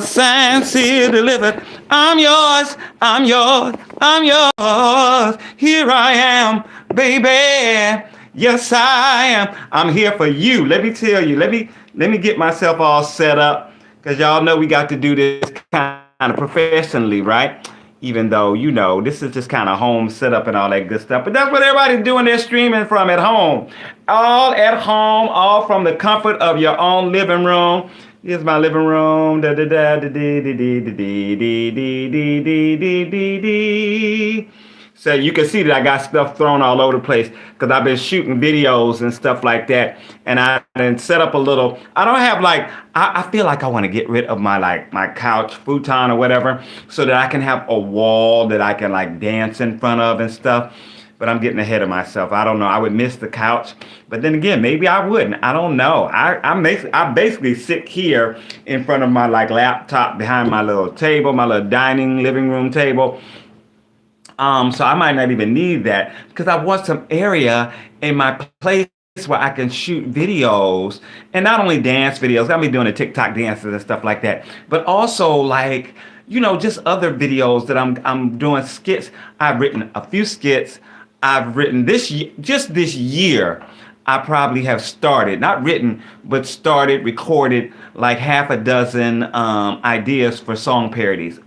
signs here delivered. I'm yours, I'm yours, I'm yours. Here I am, baby. Yes, I am. I'm here for you. Let me tell you. Let me get myself all set up, because y'all know we got to do this kind of professionally, right? Even though, this is just kind of home setup and all that good stuff. But that's what everybody's doing. They're streaming from at home. All at home, all from the comfort of your own living room. Here's my living room. Da da da da da da da da da da da da da. So you can see that I got stuff thrown all over the place because I've been shooting videos and stuff like that. And I didn't set up a little. I don't have I feel like I want to get rid of my couch futon or whatever, so that I can have a wall that I can dance in front of and stuff. But I'm getting ahead of myself. I don't know. I would miss the couch, but then again, maybe I wouldn't. I don't know. I basically sit here in front of my laptop behind my little table, my little dining living room table. So I might not even need that, because I want some area in my place where I can shoot videos, and not only dance videos. I'll be doing the TikTok dances and stuff like that, but also just other videos that I'm doing skits. I've written a few skits. I've written this year. I probably have started, not written, but started, recorded half a dozen ideas for song parodies.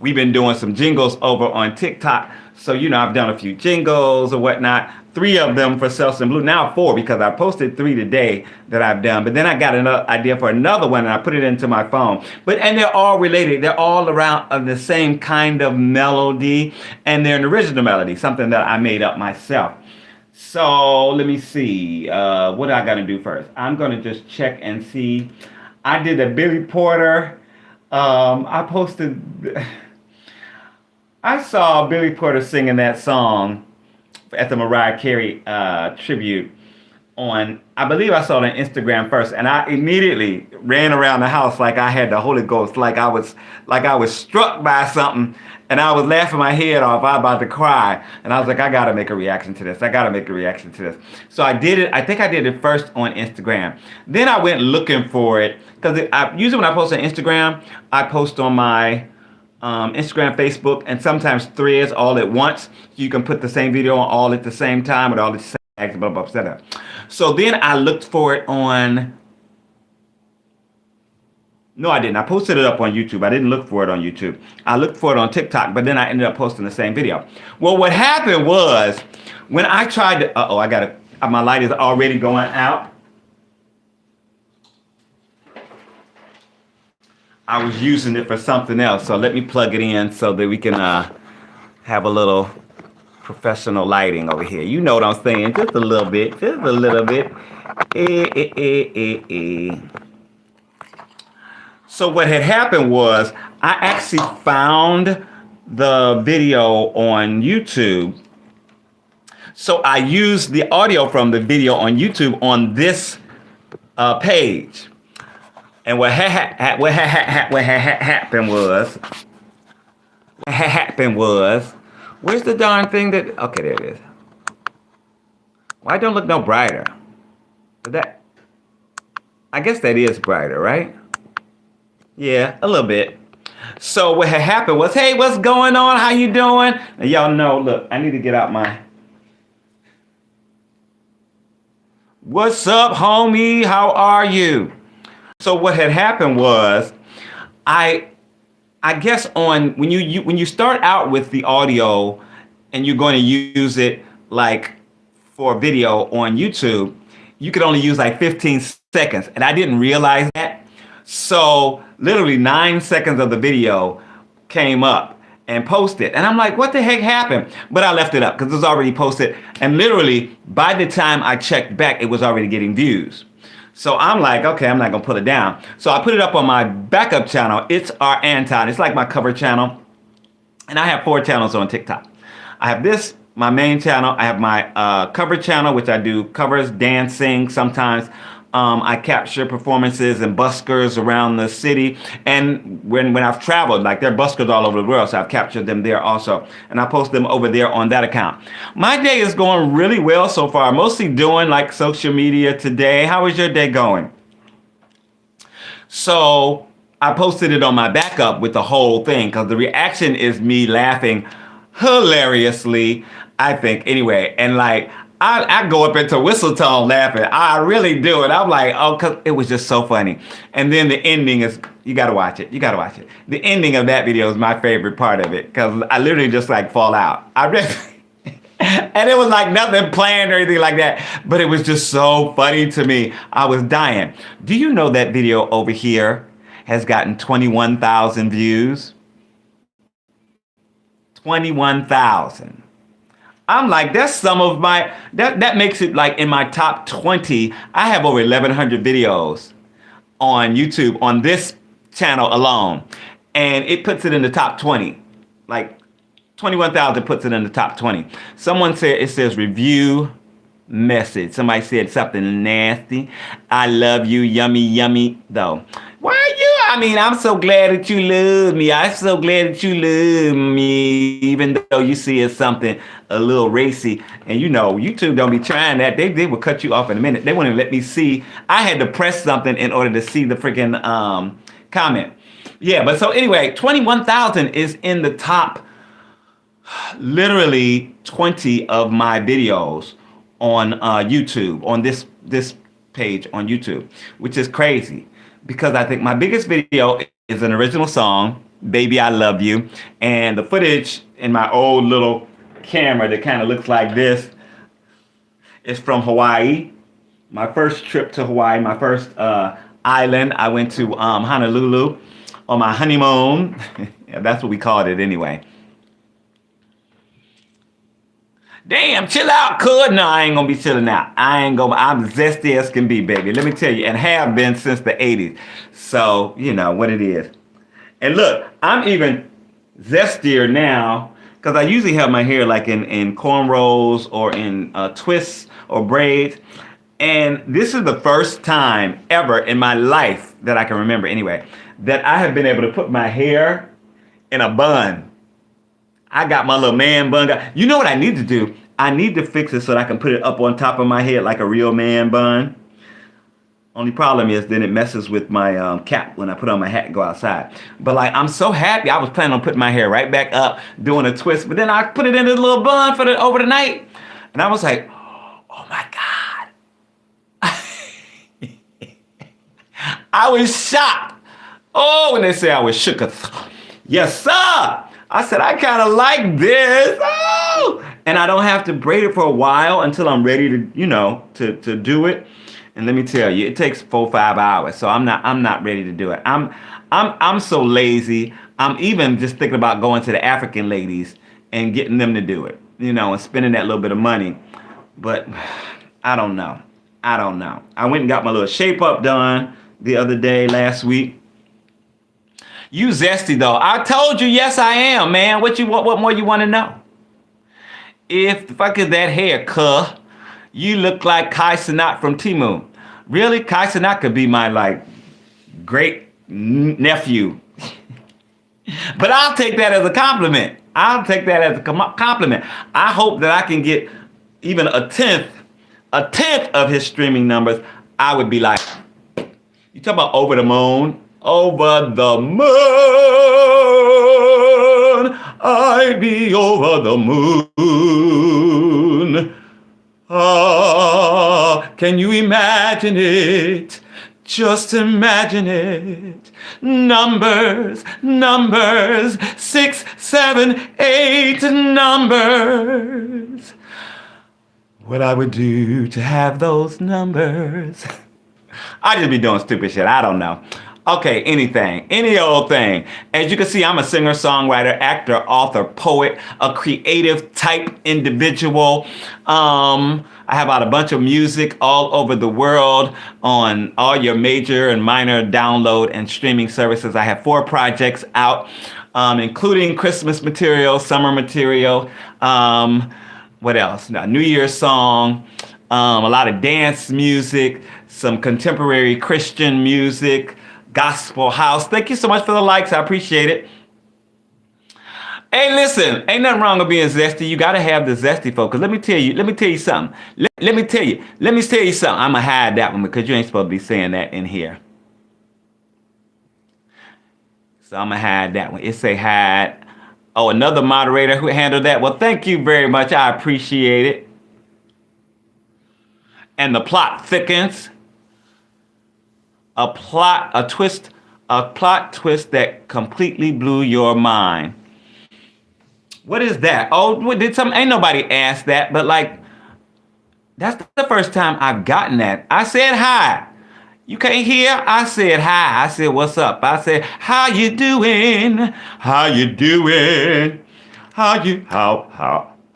We've been doing some jingles over on TikTok. So, I've done a few jingles or whatnot. 3 of them for Selsun Blue. Now 4, because I posted 3 today that I've done. But then I got another idea for another one, and I put it into my phone. And they're all related. They're all around the same kind of melody. And they're an original melody, something that I made up myself. So let me see. What I got to do first? I'm going to just check and see. I did a Billy Porter. I saw Billy Porter singing that song at the Mariah Carey tribute I believe I saw it on Instagram first, and I immediately ran around the house like I had the Holy Ghost, like I was struck by something, and I was laughing my head off. I was about to cry, and I was like, I gotta make a reaction to this. So I did it. I think I did it first on Instagram. Then I went looking for it, because usually when I post on Instagram, I post on my Instagram, Facebook, and sometimes Threads all at once. You can put the same video on all at the same time with all the same blah blah etc. So then I looked for it on. No, I didn't. I posted it up on YouTube. I didn't look for it on YouTube. I looked for it on TikTok, but then I ended up posting the same video. Well, what happened was when I tried to. My light is already going out. I was using it for something else, so let me plug it in so that we can have a little professional lighting over here. You know what I'm saying? Just a little bit. So what had happened was I actually found the video on YouTube. So I used the audio from the video on YouTube on this page. And what happened was, where's the darn thing that, okay, there it is. Why don't look no brighter? I guess that is brighter, right? Yeah, a little bit. So what had happened was, hey, what's going on? How you doing? And y'all know, look, I need to get out my, what's up, homie? How are you? So what had happened was, I guess when you start out with the audio and you're going to use it for video on YouTube, you could only use 15 seconds, and I didn't realize that. So literally 9 seconds of the video came up and posted, and I'm like, what the heck happened? But I left it up because it was already posted, and literally by the time I checked back, it was already getting views. So I'm like, okay, I'm not gonna put it down. So I put it up on my backup channel. It's our Anton. It's like my cover channel. And I have 4 channels on TikTok. I have this, my main channel. I have my cover channel, which I do covers, dancing sometimes. I capture performances and buskers around the city. And when I've traveled, they're buskers all over the world, so I've captured them there also. And I post them over there on that account. My day is going really well so far. Mostly doing social media today. How is your day going? So I posted it on my backup with the whole thing because the reaction is me laughing hilariously, I think, anyway. And like, I go up into whistle tone laughing. I really do it. I'm like, oh, because it was just so funny. And then the ending is, you got to watch it. You got to watch it. The ending of that video is my favorite part of it because I literally just like fall out. I really. And it was like nothing planned or anything like that, but it was just so funny to me. I was dying. Do you know that video over here has gotten 21,000 views? 21,000. I'm like, that's some of my, that makes it like in my top 20. I have over 1,100 videos on YouTube on this channel alone. And it puts it in the top 20. Like 21,000 puts it in the top 20. Someone said, it says review message. Somebody said something nasty. I love you, yummy, yummy, though. Why are you? I mean, I'm so glad that you love me. I'm so glad that you love me, even though you see it's something a little racy. And you know, YouTube don't be trying that. They will cut you off in a minute. They wouldn't let me see. I had to press something in order to see the freaking comment. Yeah, but so anyway, 21,000 is in the top literally 20 of my videos on YouTube, on this page on YouTube, which is crazy because I think my biggest video is an original song, Baby I Love You, and the footage in my old little camera that kind of looks like this is from Hawaii. My first trip to Hawaii, my first island. I went to Honolulu on my honeymoon. Yeah, that's what we called it anyway. Damn, chill out, cuz. No, I ain't gonna be chilling out. I'm zesty as can be, baby. Let me tell you, and have been since the 80s. So, you know what it is. And look, I'm even zestier now because I usually have my hair like in cornrows or in twists or braids. And this is the first time ever in my life that I can remember anyway, that I have been able to put my hair in a bun. I got my little man bun. You know what I need to do? I need to fix it so that I can put it up on top of my head like a real man bun. Only problem is then it messes with my cap when I put on my hat and go outside. But like, I'm so happy. I was planning on putting my hair right back up, doing a twist, but then I put it in a little bun for over the night. And I was like, oh my God. I was shocked. Oh, when they say I was shook. Yes, sir. I said, I kind of like this. Oh! And I don't have to braid it for a while until I'm ready to, you know, to do it. And let me tell you, it takes 4 or 5 hours. So I'm not ready to do it. I'm so lazy. I'm even just thinking about going to the African ladies and getting them to do it, you know, and spending that little bit of money. But I don't know. I went and got my little shape up done the other day, last week. You zesty though. I told you, yes I am, man. What more you want to know? If the fuck is that hair, cuh? You look like Kai Cenat from Timu. Really? Kai Cenat could be my like great nephew. But I'll take that as a compliment. I hope that I can get even a tenth of his streaming numbers. I would be like, you talk about over the moon. Over the moon, I'd be over the moon. Ah, can you imagine it? Just imagine it. Numbers, 6, 7, 8 numbers. What I would do to have those numbers. I just be doing stupid shit. I don't know. Okay, anything, any old thing. As you can see, I'm a singer, songwriter, actor, author, poet, a creative type individual. I have out a bunch of music all over the world on all your major and minor download and streaming services. I have 4 projects out, including Christmas material, summer material. What else? A New Year's song, a lot of dance music, some contemporary Christian music, gospel house. Thank you so much for the likes. I appreciate it. Hey, listen, ain't nothing wrong with being zesty. You got to have the zesty focus. Let me tell you something. Let me tell you something. I'm going to hide that one because you ain't supposed to be saying that in here. So I'm gonna hide that one. It say hide. Oh, another moderator who handled that. Well, thank you very much. I appreciate it. And the plot thickens. A plot twist that completely blew your mind. What is that? Oh, did some? Ain't nobody asked that, but like, that's the first time I've gotten that. I said hi. You can't hear? I said hi. I said what's up? I said how you doing? How you doing? How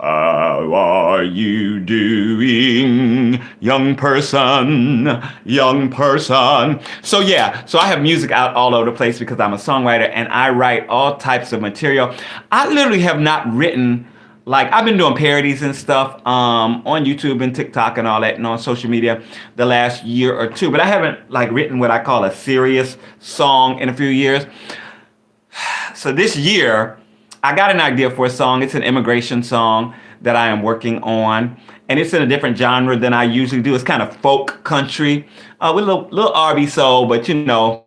are you doing, young person? Young person. So yeah, so I have music out all over the place because I'm a songwriter and I write all types of material. I literally have not written, like I've been doing parodies and stuff on YouTube and TikTok and all that and on social media the last year or two, but I haven't like written what I call a serious song in a few years. So this year I got an idea for a song. It's an immigration song that I am working on, and it's in a different genre than I usually do. It's kind of folk country with a little R&B soul, but you know.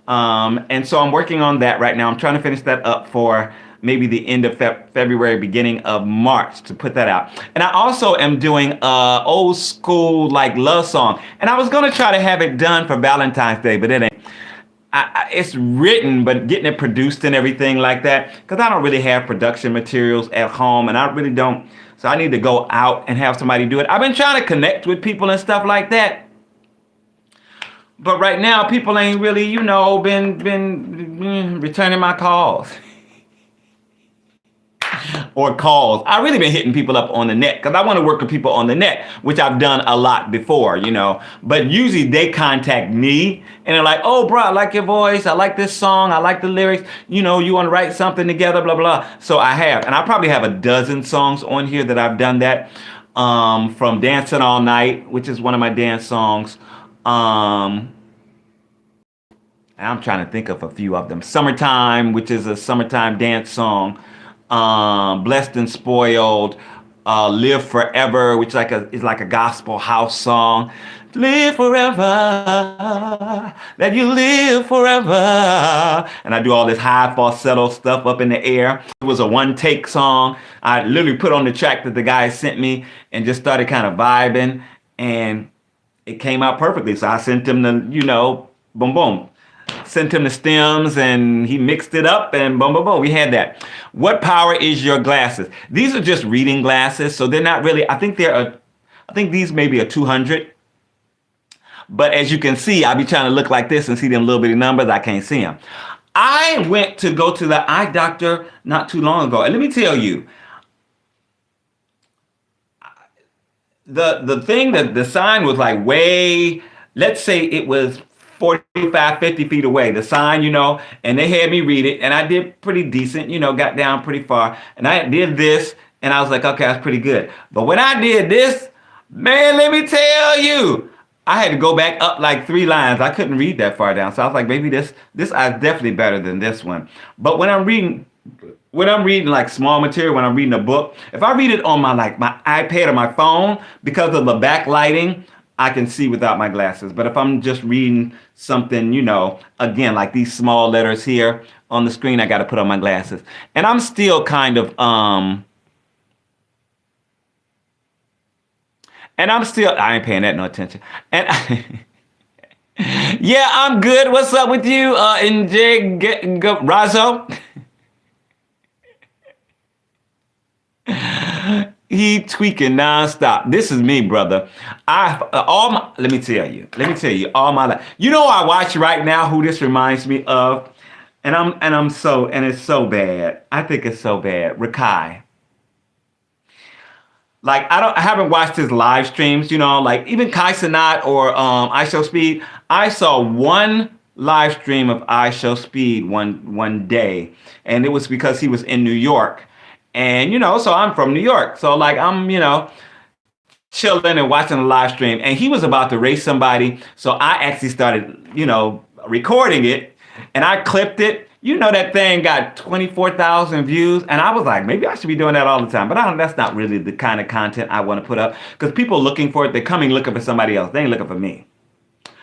And so I'm working on that right now. I'm trying to finish that up for maybe the end of February, beginning of March to put that out. And I also am doing old school like love song, and I was gonna try to have it done for Valentine's Day, but it ain't. It's written, but getting it produced and everything like that, because I don't really have production materials at home, and I really don't. So I need to go out and have somebody do it. I've been trying to connect with people and stuff like that, but right now people ain't really, you know, been returning my calls. Or calls. I've really been hitting people up on the net because I want to work with people on the net, which I've done a lot before, you know. But usually they contact me and they're like, oh, bro, I like your voice. I like this song. I like the lyrics. You know, you want to write something together, blah, blah. So I have. And I probably have a dozen songs on here that I've done that. From Dancing All Night, which is one of my dance songs. I'm trying to think of a few of them. Summertime, which is a summertime dance song. Blessed and Spoiled, Live Forever, which is like a gospel house song. Live forever, that you live forever. And I do all this high falsetto stuff up in the air. It was a one take song. I literally put on the track that the guy sent me and just started kind of vibing, and it came out perfectly. So I sent him the, you know, boom, boom. Sent him the stems and he mixed it up and boom, boom, boom. We had that. What power is your glasses? These are just reading glasses. So they're not really, I think these may be a 200. But as you can see, I be trying to look like this and see them little bitty numbers. I can't see them. I went to go to the eye doctor not too long ago. And let me tell you, the thing that the sign was like way, let's say it was 45, 50 feet away, the sign, you know, and they had me read it, and I did pretty decent, you know, got down pretty far, and I did this, and I was like, okay, that's pretty good. But when I did this, man, let me tell you, I had to go back up like 3 lines. I couldn't read that far down, so I was like, maybe this is definitely better than this one. But when I'm reading like small material, when I'm reading a book, if I read it on my iPad or my phone, because of the backlighting, I can see without my glasses. But if I'm just reading something, you know, again, like these small letters here on the screen, I got to put on my glasses. And I'm still kind of, I ain't paying that no attention. And yeah, I'm good. What's up with you, Razo? He tweaking nonstop. This is me, brother. Let me tell you, all my life. You know, I watch right now who this reminds me of, and it's so bad. I think it's so bad. Rakai. Like I haven't watched his live streams. You know, like even Kai Cenat or I Show Speed. I saw one live stream of I Show Speed one day, and it was because he was in New York. And, you know, so I'm from New York. So, like, I'm, you know, chilling and watching a live stream. And he was about to race somebody. So I actually started, you know, recording it. And I clipped it. You know, that thing got 24,000 views. And I was like, maybe I should be doing that all the time. But that's not really the kind of content I want to put up. Because people looking for it, they're coming looking for somebody else. They ain't looking for me.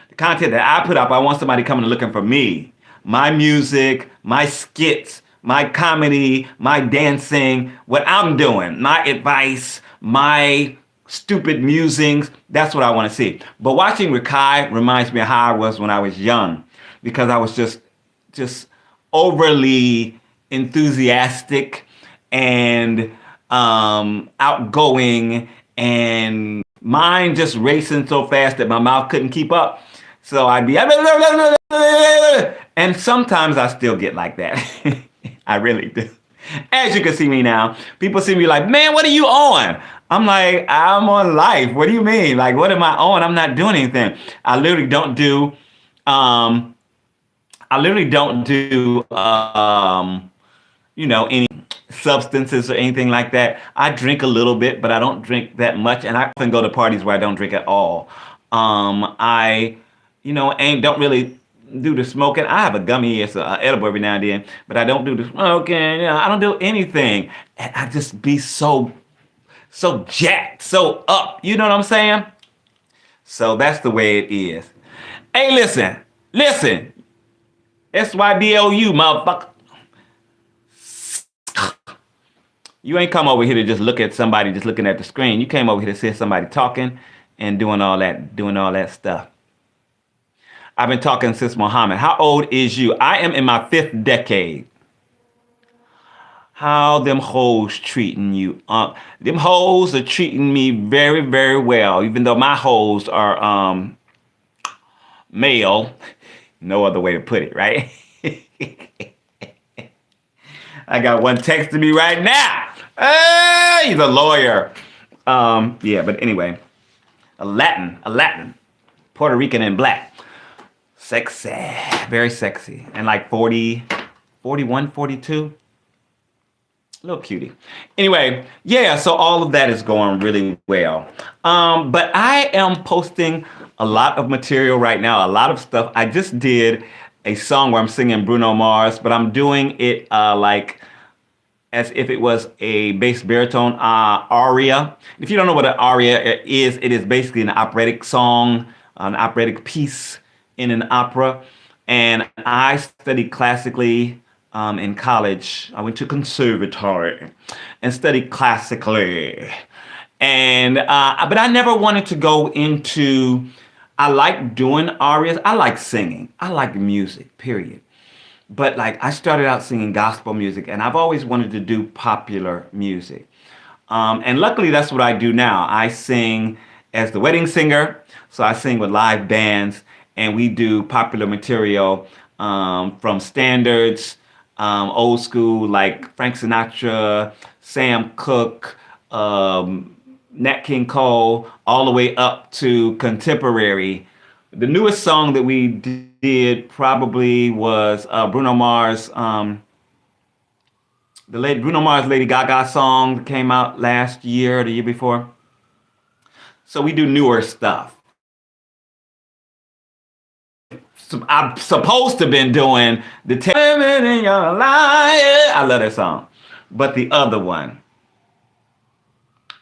The content that I put up, I want somebody coming looking for me. my music, my skits, my comedy, my dancing, what I'm doing, my advice, my stupid musings. That's what I want to see. But watching Rikai reminds me of how I was when I was young, because I was just overly enthusiastic and outgoing, and mind just racing so fast that my mouth couldn't keep up. So I'd be, and sometimes I still get like that. I really do. As you can see me now, people see me like, man, what are you on? I'm like, I'm on life. What do you mean? Like, what am I on? I'm not doing anything. I literally don't do, um, I literally don't do, any substances or anything like that. I drink a little bit, but I don't drink that much. And I often go to parties where I don't drink at all. I, ain't don't really do the smoking. I have a gummy, it's a edible every now and then, but I don't do the smoking. I don't do anything. And I just be so jacked, so up. You know what I'm saying? So that's the way it is. Hey, listen. SYDLU, motherfucker. You ain't come over here to just look at somebody just looking at the screen. You came over here to see somebody talking and doing all that stuff. I've been talking since Muhammad. How old is you? I am in my 5th decade. How them hoes treating you? Them hoes are treating me very, very well, even though my hoes are male. No other way to put it, right? I got one texting me right now. Hey, he's a lawyer. Yeah, but anyway, a Latin, Puerto Rican and black. Sexy, very sexy. And like 40, 41, 42. Little cutie. Anyway, yeah, so all of that is going really well. But I am posting a lot of material right now, a lot of stuff. I just did a song where I'm singing Bruno Mars, but I'm doing it like as if it was a bass baritone aria. If you don't know what an aria is, it is basically an operatic song, an operatic piece in an opera. And I studied classically in college. I went to conservatory and studied classically. And but I never wanted to go into. I like doing arias. I like singing. I like music. Period. But like I started out singing gospel music, and I've always wanted to do popular music. And luckily, that's what I do now. I sing as the wedding singer, so I sing with live bands, and we do popular material from standards, old school like Frank Sinatra, Sam Cooke, Nat King Cole, all the way up to contemporary. The newest song that we did probably was Bruno Mars, Bruno Mars Lady Gaga song that came out last year or the year before. So we do newer stuff. So I'm supposed to have been doing the Tell Me in Your Life. I love that song. But the other one,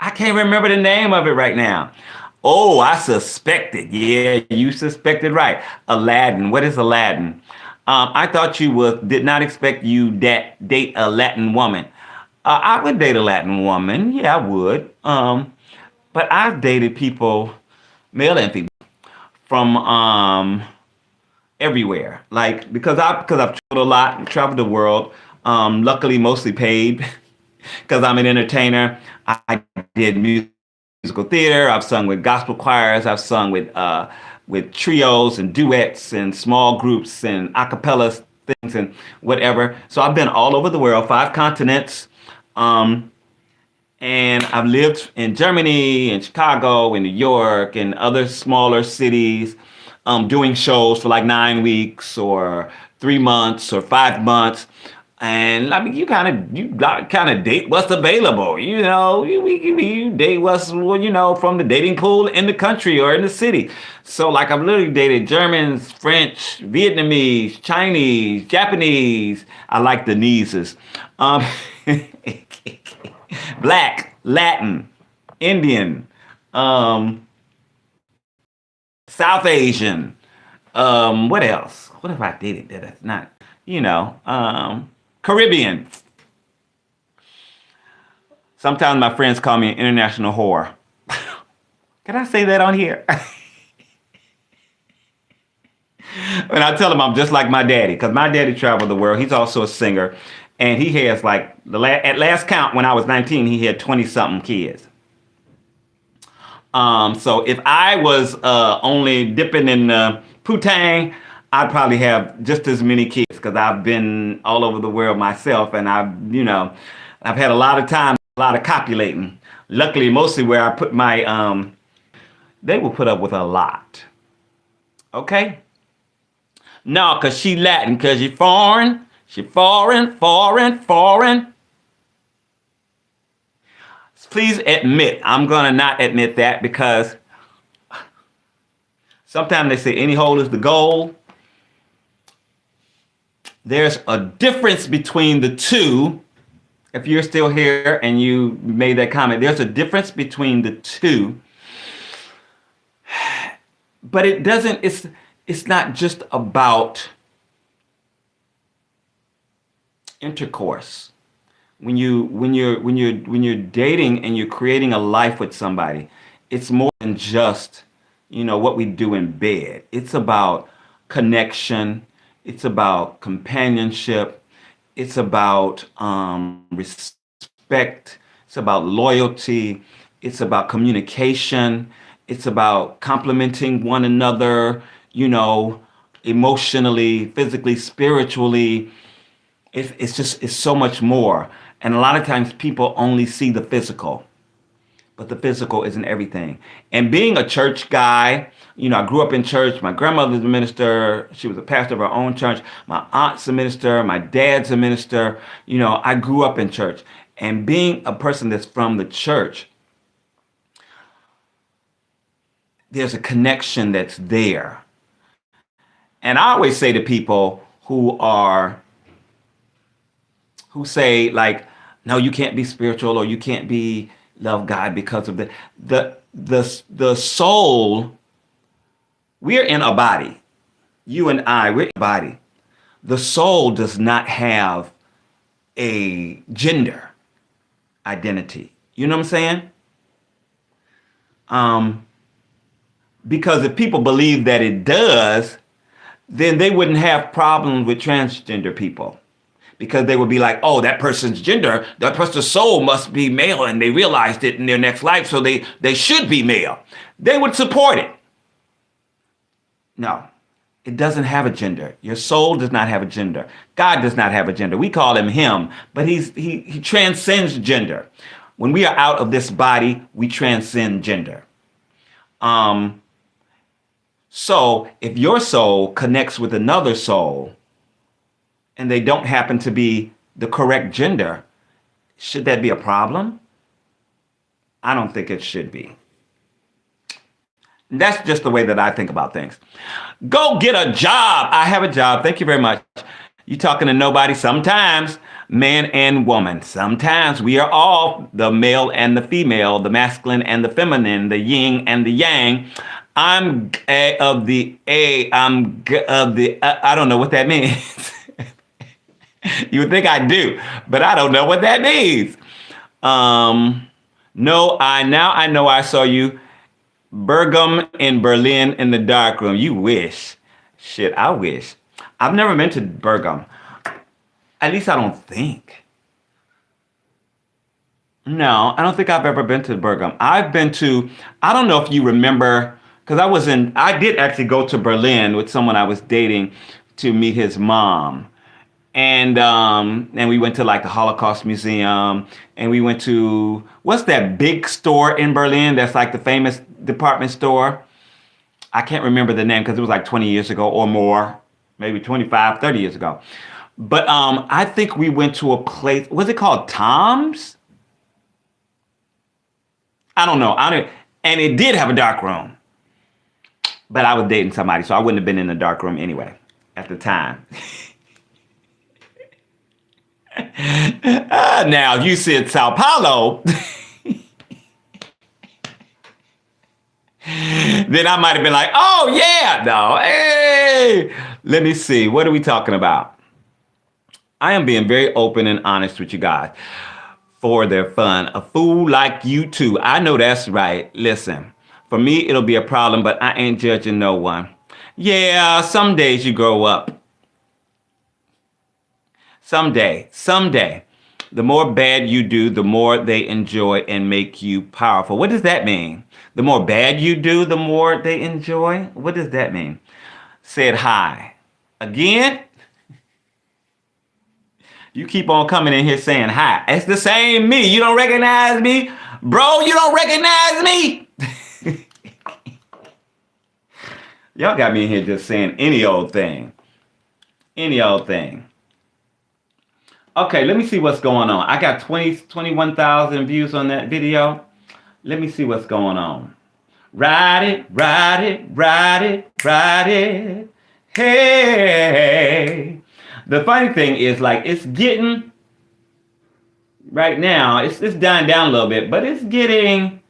I can't remember the name of it right now. Oh, I suspected. Yeah, you suspected right. Aladdin. What is Aladdin? I thought did not expect you date a Latin woman. I would date a Latin woman. Yeah, I would. But I've dated people, male and female, from everywhere. Like because I've traveled a lot, traveled the world. Luckily, mostly paid because I'm an entertainer. I did musical theater. I've sung with gospel choirs. I've sung with trios and duets and small groups and a cappella things and whatever. So I've been all over the world, 5 continents. And I've lived in Germany, in Chicago, in New York, and other smaller cities, doing shows for like 9 weeks or 3 months or 5 months. And I mean, you kind of date what's available. You date what's from the dating pool in the country or in the city. So like I've literally dated Germans, French, Vietnamese, Chinese, Japanese. I like the kneeses. Black, Latin, Indian, South Asian. What else? What have I dated that is not? Caribbean. Sometimes my friends call me an international whore. Can I say that on here? And I tell them I'm just like my daddy, because my daddy traveled the world. He's also a singer, and he has like at last count when I was 19, he had 20 something kids. So if I was only dipping in putang, I'd probably have just as many kids because I've been all over the world myself, and I've had a lot of time, a lot of copulating. Luckily, mostly where I put my they will put up with a lot. Okay. No, because she Latin, because she foreign. She foreign, foreign, foreign. Please admit, I'm going to not admit that because sometimes they say any hole is the goal. There's a difference between the two. If you're still here and you made that comment, there's a difference between the two. But it's not just about intercourse. When you're dating and you're creating a life with somebody, it's more than just, what we do in bed. It's about connection. It's about companionship. It's about respect. It's about loyalty. It's about communication. It's about complimenting one another, emotionally, physically, spiritually. It's so much more. And a lot of times people only see the physical, but the physical isn't everything. And being a church guy, I grew up in church. My grandmother's a minister. She was a pastor of her own church. My aunt's a minister. My dad's a minister. I grew up in church. And being a person that's from the church, there's a connection that's there. And I always say to people who say like, no, you can't be spiritual or you can't be love God because of the soul. We're in a body. You and we're in a body. The soul does not have a gender identity. You know what I'm saying? Because if people believe that it does, then they wouldn't have problems with transgender people. Because they would be like, oh, that person's gender, that person's soul must be male, and they realized it in their next life, so they should be male. They would support it. No, it doesn't have a gender. Your soul does not have a gender. God does not have a gender. We call him, but he transcends gender. When we are out of this body, we transcend gender. So if your soul connects with another soul, and they don't happen to be the correct gender, should that be a problem? I don't think it should be. That's just the way that I think about things. Go get a job. I have a job. Thank you very much. You talking to nobody. Sometimes man and woman. Sometimes we are all the male and the female, the masculine and the feminine, the yin and the yang. I'm of the I don't know what that means. You would think I do, but I don't know what that means. No, I know I saw you, Bergam in Berlin in the dark room. You wish. Shit, I wish. I've never been to Bergam. At least I don't think. No, I don't think I've ever been to Bergam. I've been to, I don't know if you remember, because I did actually go to Berlin with someone I was dating to meet his mom. And we went to like the Holocaust Museum, and we went to, what's that big store in Berlin that's like the famous department store? I can't remember the name because it was like 20 years ago or more, maybe 25, 30 years ago. But I think we went to a place, was it called Tom's? I don't know. And it did have a dark room. But I was dating somebody, so I wouldn't have been in the dark room anyway at the time. Now, if you said Sao Paulo, then I might have been like, oh, yeah, no, hey. Let me see. What are we talking about? I am being very open and honest with you guys for their fun. A fool like you too. I know that's right. Listen, for me, it'll be a problem, but I ain't judging no one. Yeah, some days you grow up. Someday. The more bad you do, the more they enjoy and make you powerful. What does that mean? The more bad you do, the more they enjoy? What does that mean? Said hi. Again, you keep on coming in here saying hi. It's the same me. You don't recognize me? Bro, you don't recognize me? Y'all got me in here just saying any old thing. Any old thing. Okay, let me see what's going on. I got 21,000 views on that video. Let me see what's going on. Ride it, ride it, ride it, ride it. Hey. The funny thing is, like, it's getting, right now, it's dying down a little bit, but it's getting,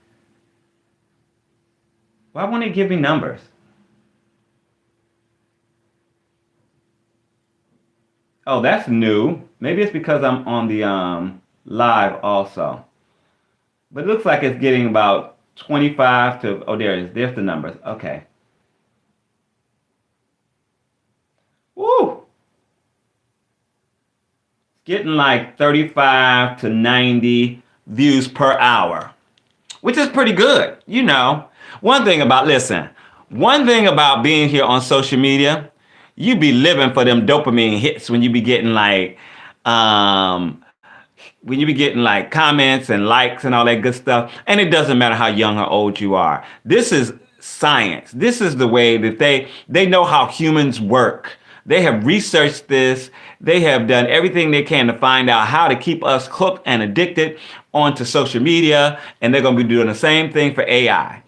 why won't it give me numbers? Oh, that's new. Maybe it's because I'm on the live also. But it looks like it's getting about 25 to, oh, there it is. There's the numbers. Okay. Woo! It's getting like 35 to 90 views per hour, which is pretty good. You know, one thing about being here on social media, you be living for them dopamine hits when you be getting like, um, when you be getting like comments and likes and all that good stuff. And it doesn't matter how young or old you are. This is science. This is the way that they know how humans work. They have researched this. They have done everything they can to find out how to keep us hooked and addicted onto social media. And they're going to be doing the same thing for AI.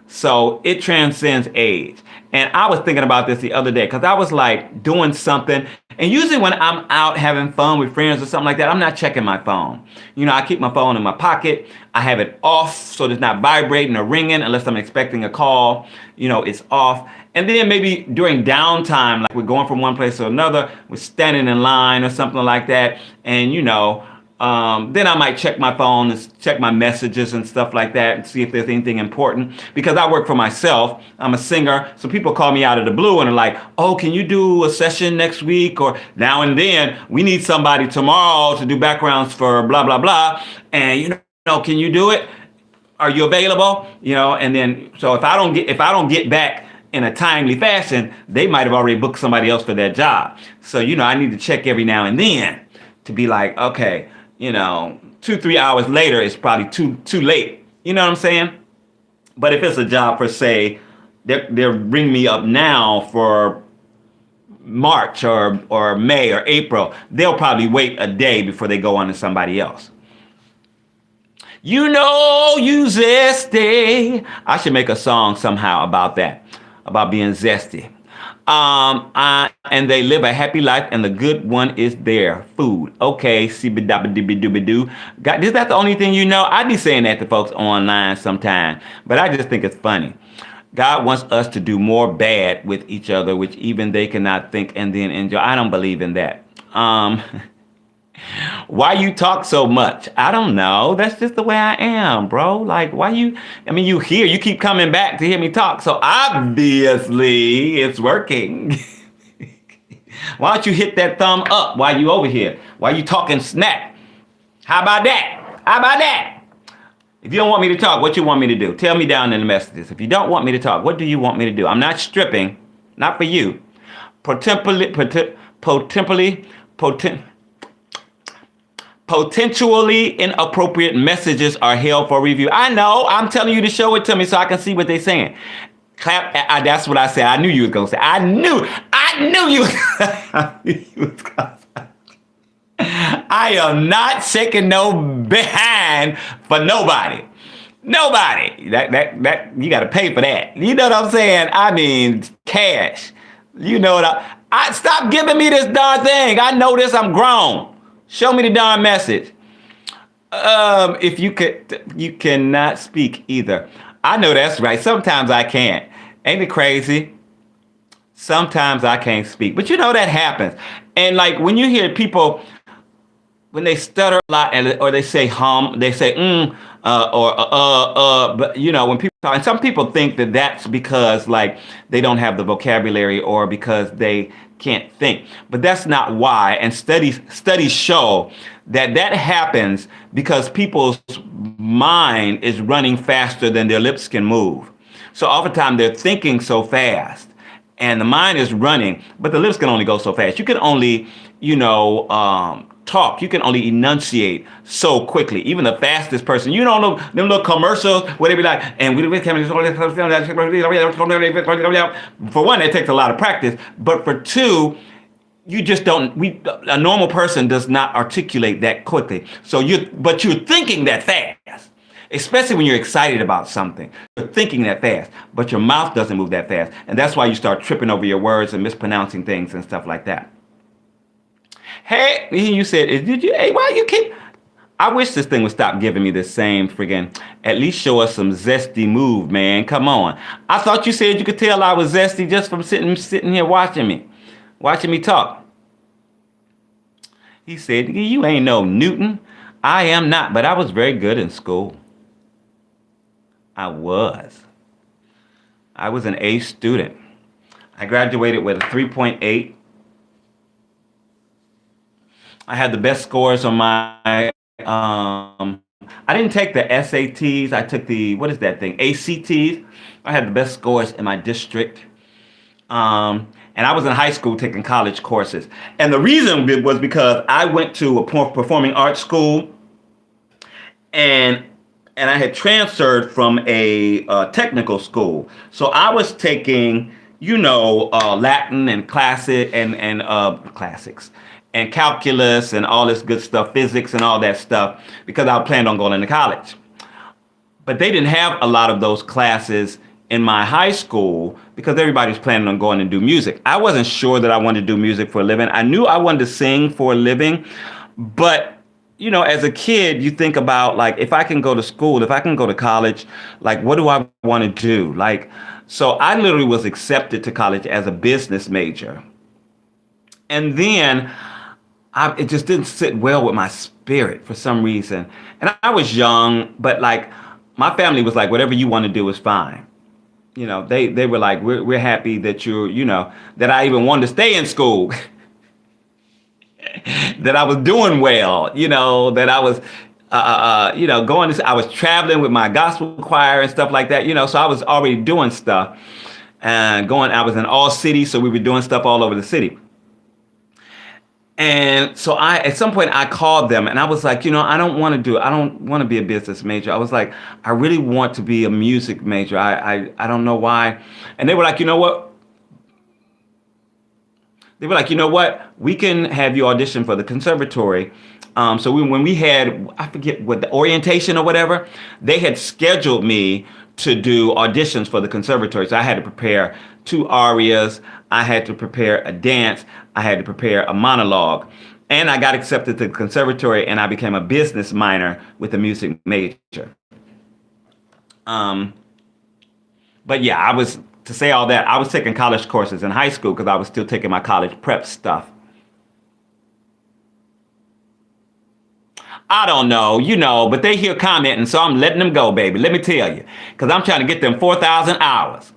So it transcends age. And I was thinking about this the other day because I was like doing something. And usually when I'm out having fun with friends or something like that, I'm not checking my phone. You know, I keep my phone in my pocket. I have it off so it's not vibrating or ringing unless I'm expecting a call. You know, it's off. And then maybe during downtime, like we're going from one place to another, we're standing in line or something like that. And, you know, then I might check my phone and check my messages and stuff like that and see if there's anything important. Because I work for myself. I'm a singer. So people call me out of the blue and are like, oh, can you do a session next week? Or now and then we need somebody tomorrow to do backgrounds for blah, blah, blah. And, you know, can you do it? Are you available? You know, and then so if I don't get back in a timely fashion, they might have already booked somebody else for that job. So, you know, I need to check every now and then to be like, okay, you know, 2-3 hours later, it's probably too late. You know what I'm saying? But if it's a job per se, they're bringing me up now for March or May or April. They'll probably wait a day before they go on to somebody else. You know, you zesty. I should make a song somehow about that, about being zesty. And they live a happy life, and the good one is their food. Okay, see-ba-da-ba-dee-ba-doo-ba-doo. God, is that the only thing you know? I be saying that to folks online sometimes, but I just think it's funny. God wants us to do more bad with each other, which even they cannot think and then enjoy. I don't believe in that. Why you talk so much? I don't know. That's just the way I am, bro. Like, you keep coming back to hear me talk. So obviously it's working. Why don't you hit that thumb up while you over here? While you talking snap? How about that? How about that? If you don't want me to talk, what you want me to do? Tell me down in the messages. If you don't want me to talk, what do you want me to do? I'm not stripping. Not for you. Potentially inappropriate messages are held for review. I know. I'm telling you to show it to me so I can see what they're saying. Clap. That's what I said. I knew you was gonna say. I knew you. I knew you was gonna say. I am not shaking no behind for nobody. Nobody. That you got to pay for that. You know what I'm saying? I mean, cash. You know what I stop giving me this darn thing. I know this. I'm grown. Show me the darn message. If you cannot speak either. I know that's right. Sometimes I can't. Ain't it crazy? Sometimes I can't speak, but you know that happens. And like when you hear people when they stutter a lot or they say they say but you know when people talk, and some people think that that's because like they don't have the vocabulary or because they can't think, but that's not why. And studies show that that happens because people's mind is running faster than their lips can move. So oftentimes they're thinking so fast and the mind is running, but the lips can only go so fast. You can only, talk. You can only enunciate so quickly. Even the fastest person, you don't know them little commercials where they be like, and we for one, it takes a lot of practice, but for two, you just don't. A normal person does not articulate that quickly. But you're thinking that fast. Especially when you're excited about something. You're thinking that fast, but your mouth doesn't move that fast. And that's why you start tripping over your words and mispronouncing things and stuff like that. Hey, you said, hey, why you keep, I wish this thing would stop giving me the same friggin', at least show us some zesty move, man. Come on. I thought you said you could tell I was zesty just from sitting here watching me talk. He said, you ain't no Newton. I am not, but I was very good in school. I was an A student. I graduated with a 3.8. I had the best scores on my, I didn't take the SATs. I took the, what is that thing? ACTs. I had the best scores in my district. And I was in high school taking college courses. And the reason was because I went to a performing arts school and I had transferred from a technical school. So I was taking, Latin and classics and calculus and all this good stuff, physics and all that stuff, because I planned on going into college. But they didn't have a lot of those classes in my high school because everybody was planning on going to do music. I wasn't sure that I wanted to do music for a living. I knew I wanted to sing for a living, but as a kid, you think about like, if I can go to school, if I can go to college, like, what do I want to do? Like, so I literally was accepted to college as a business major. And then it just didn't sit well with my spirit for some reason. And I was young, but like my family was like, whatever you want to do is fine. They were like, we're happy that that I even wanted to stay in school. That I was doing well, that I was, going to, I was traveling with my gospel choir and stuff like that, so I was already doing stuff and I was in all cities. So we were doing stuff all over the city. And so at some point I called them and I was like, I don't want to be a business major. I was like, I really want to be a music major. I don't know why. And they were like, you know what? They were like, we can have you audition for the conservatory. So when we had, I forget what, the orientation or whatever, they had scheduled me to do auditions for the conservatory. So I had to prepare 2 arias. I had to prepare a dance. I had to prepare a monologue. And I got accepted to the conservatory and I became a business minor with a music major. But yeah, to say all that, I was taking college courses in high school because I was still taking my college prep stuff. I don't know, but they hear commenting, so I'm letting them go, baby. Let me tell you, because I'm trying to get them 4,000 hours.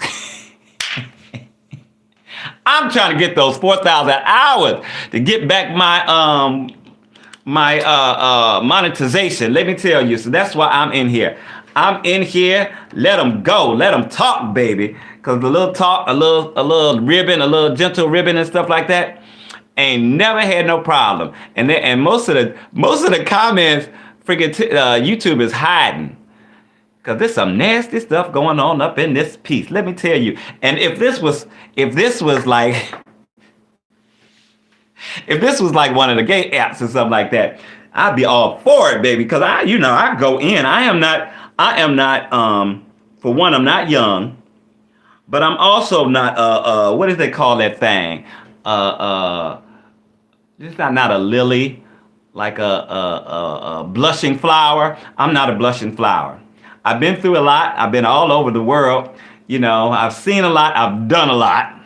I'm trying to get those 4,000 hours to get back my monetization. Let me tell you, so that's why I'm in here. I'm in here. Let them go. Let them talk, baby. Because the little talk, a little ribbon, a little gentle ribbon and stuff like that, ain't never had no problem. And most of the comments, freaking YouTube is hiding. Because there's some nasty stuff going on up in this piece. Let me tell you. And if this was like one of the gay apps or something like that, I'd be all for it, baby. Because I go in. I am not, for one, I'm not young. But I'm also not, what do they call that thing? It's not a lily, like a blushing flower. I'm not a blushing flower. I've been through a lot. I've been all over the world. I've seen a lot. I've done a lot.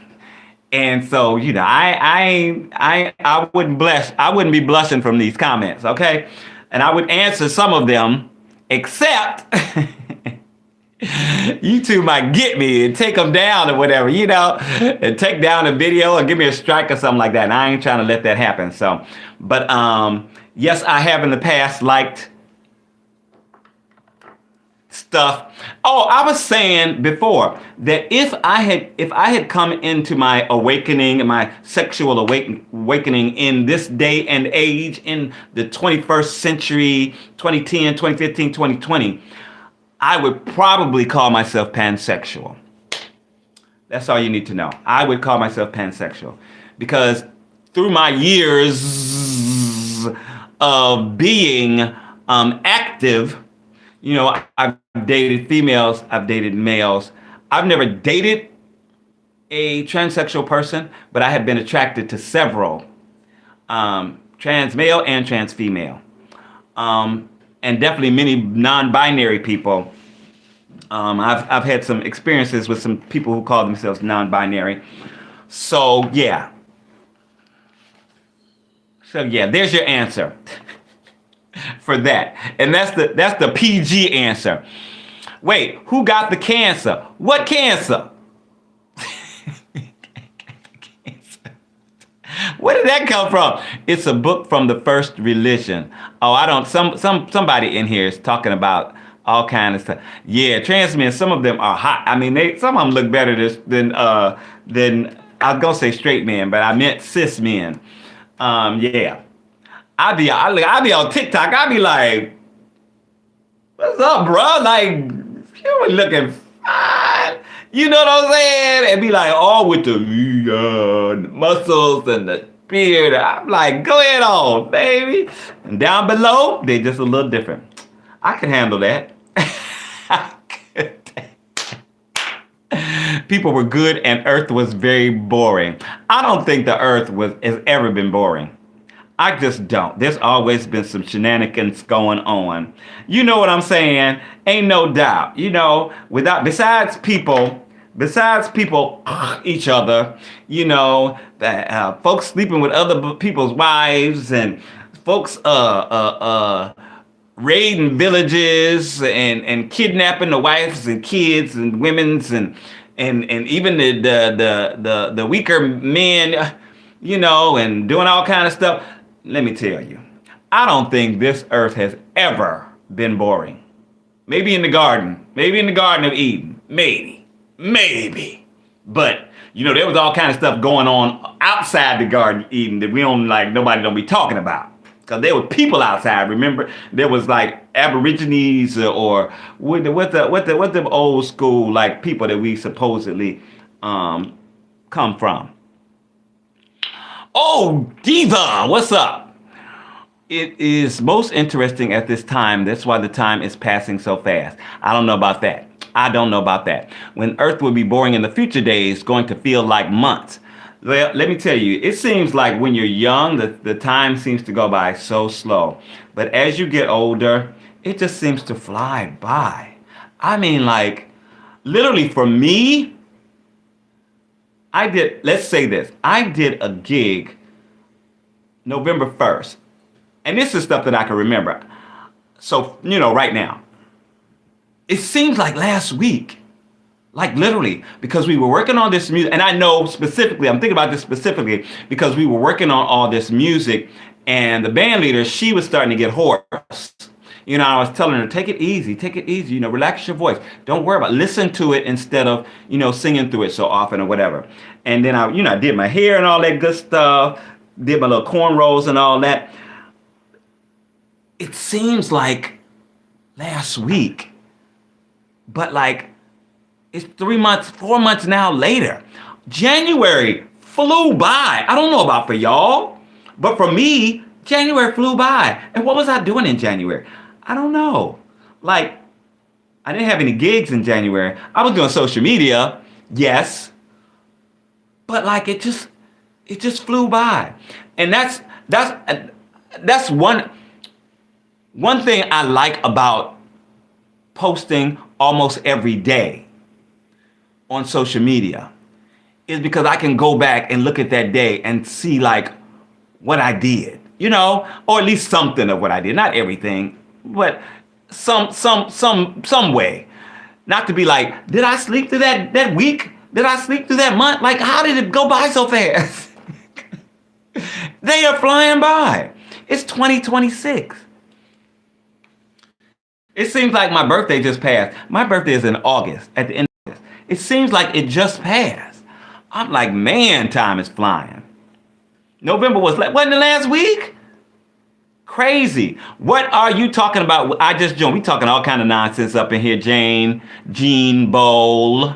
And so, I wouldn't blush. I wouldn't be blushing from these comments, okay? And I would answer some of them, except YouTube might get me and take them down or whatever, and take down the video or give me a strike or something like that. And I ain't trying to let that happen. So, but yes, I have in the past liked stuff. Oh, I was saying before that if I had come into my awakening, my sexual awakening in this day and age, in the 21st century, 2010, 2015, 2020, I would probably call myself pansexual. That's all you need to know. I would call myself pansexual because through my years of being active, I've dated females, I've dated males. I've never dated a transsexual person, but I have been attracted to several trans male and trans female. And definitely many non-binary people. I've had some experiences with some people who call themselves non-binary. So yeah. There's your answer for that. And that's the PG answer. Wait, who got the cancer? What cancer? Where did that come from? It's a book from the first religion. Oh, I don't. Somebody in here is talking about all kinds of stuff. Yeah, trans men. Some of them are hot. I mean, some of them look better than I was gonna say straight men, but I meant cis men. Yeah. I be on TikTok. I be like, "What's up, bro? Like, you were looking fine." You know what I'm saying? And be like, all with the muscles and the beard. I'm like, go ahead on, baby. And down below, they just a little different. I can handle that. People were good and Earth was very boring. I don't think the Earth has ever been boring. I just don't. There's always been some shenanigans going on. You know what I'm saying? Ain't no doubt. Besides people each other, folks sleeping with other people's wives and folks raiding villages and kidnapping the wives and kids and women's and even the weaker men, and doing all kind of stuff. Let me tell you, I don't think this earth has ever been boring. Maybe in the Garden of Eden, maybe. But there was all kind of stuff going on outside the Garden of Eden that nobody don't be talking about. Because there were people outside. Remember, there was like Aborigines or what the old school like people that we supposedly come from. Oh, Diva, what's up? It is most interesting at this time. That's why the time is passing so fast. I don't know about that. When Earth will be boring in the future days, going to feel like months. Well, let me tell you, it seems like when you're young, the time seems to go by so slow. But as you get older, it just seems to fly by. I mean, like, literally for me, let's say this. I did a gig November 1st. And this is stuff that I can remember. So, right now. It seems like last week. Like literally, because we were working on this music. And I know specifically, I'm thinking about this specifically, because we were working on all this music. And the band leader, she was starting to get hoarse. I was telling her, take it easy, relax your voice. Don't worry about it. Listen to it instead of, singing through it so often or whatever. And then I did my hair and all that good stuff, did my little cornrows and all that. It seems like last week, but like it's 4 months now later. January flew by. I don't know about for y'all, but for me, January flew by. And what was I doing in January? I don't know. Like, I didn't have any gigs in January. I was doing social media, yes. But like it just flew by. And that's one thing I like about posting almost every day on social media is because I can go back and look at that day and see like what I did, or at least something of what I did. Not everything, but some way. Not to be like, did I sleep through that week? Did I sleep through that month? Like, how did it go by so fast? They are flying by. It's 2026. It seems like my birthday just passed. My birthday is in August, at the end of August. It seems like it just passed. I'm like, man, time is flying. November wasn't the last week? Crazy. What are you talking about? I just joined. We talking all kind of nonsense up in here, Jean Bowl.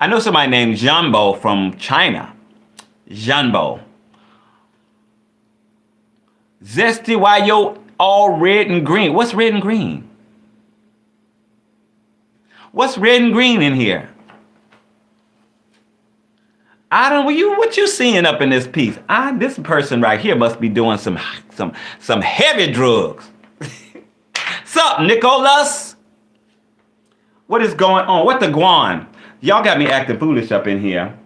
I know somebody named Janbo from China. Janbo. Zesty, why yo all red and green? What's red and green? What's red and green in here? I don't. What you seeing up in this piece? This person right here must be doing some heavy drugs. Sup, Nicholas? What is going on? What the guan? Y'all got me acting foolish up in here.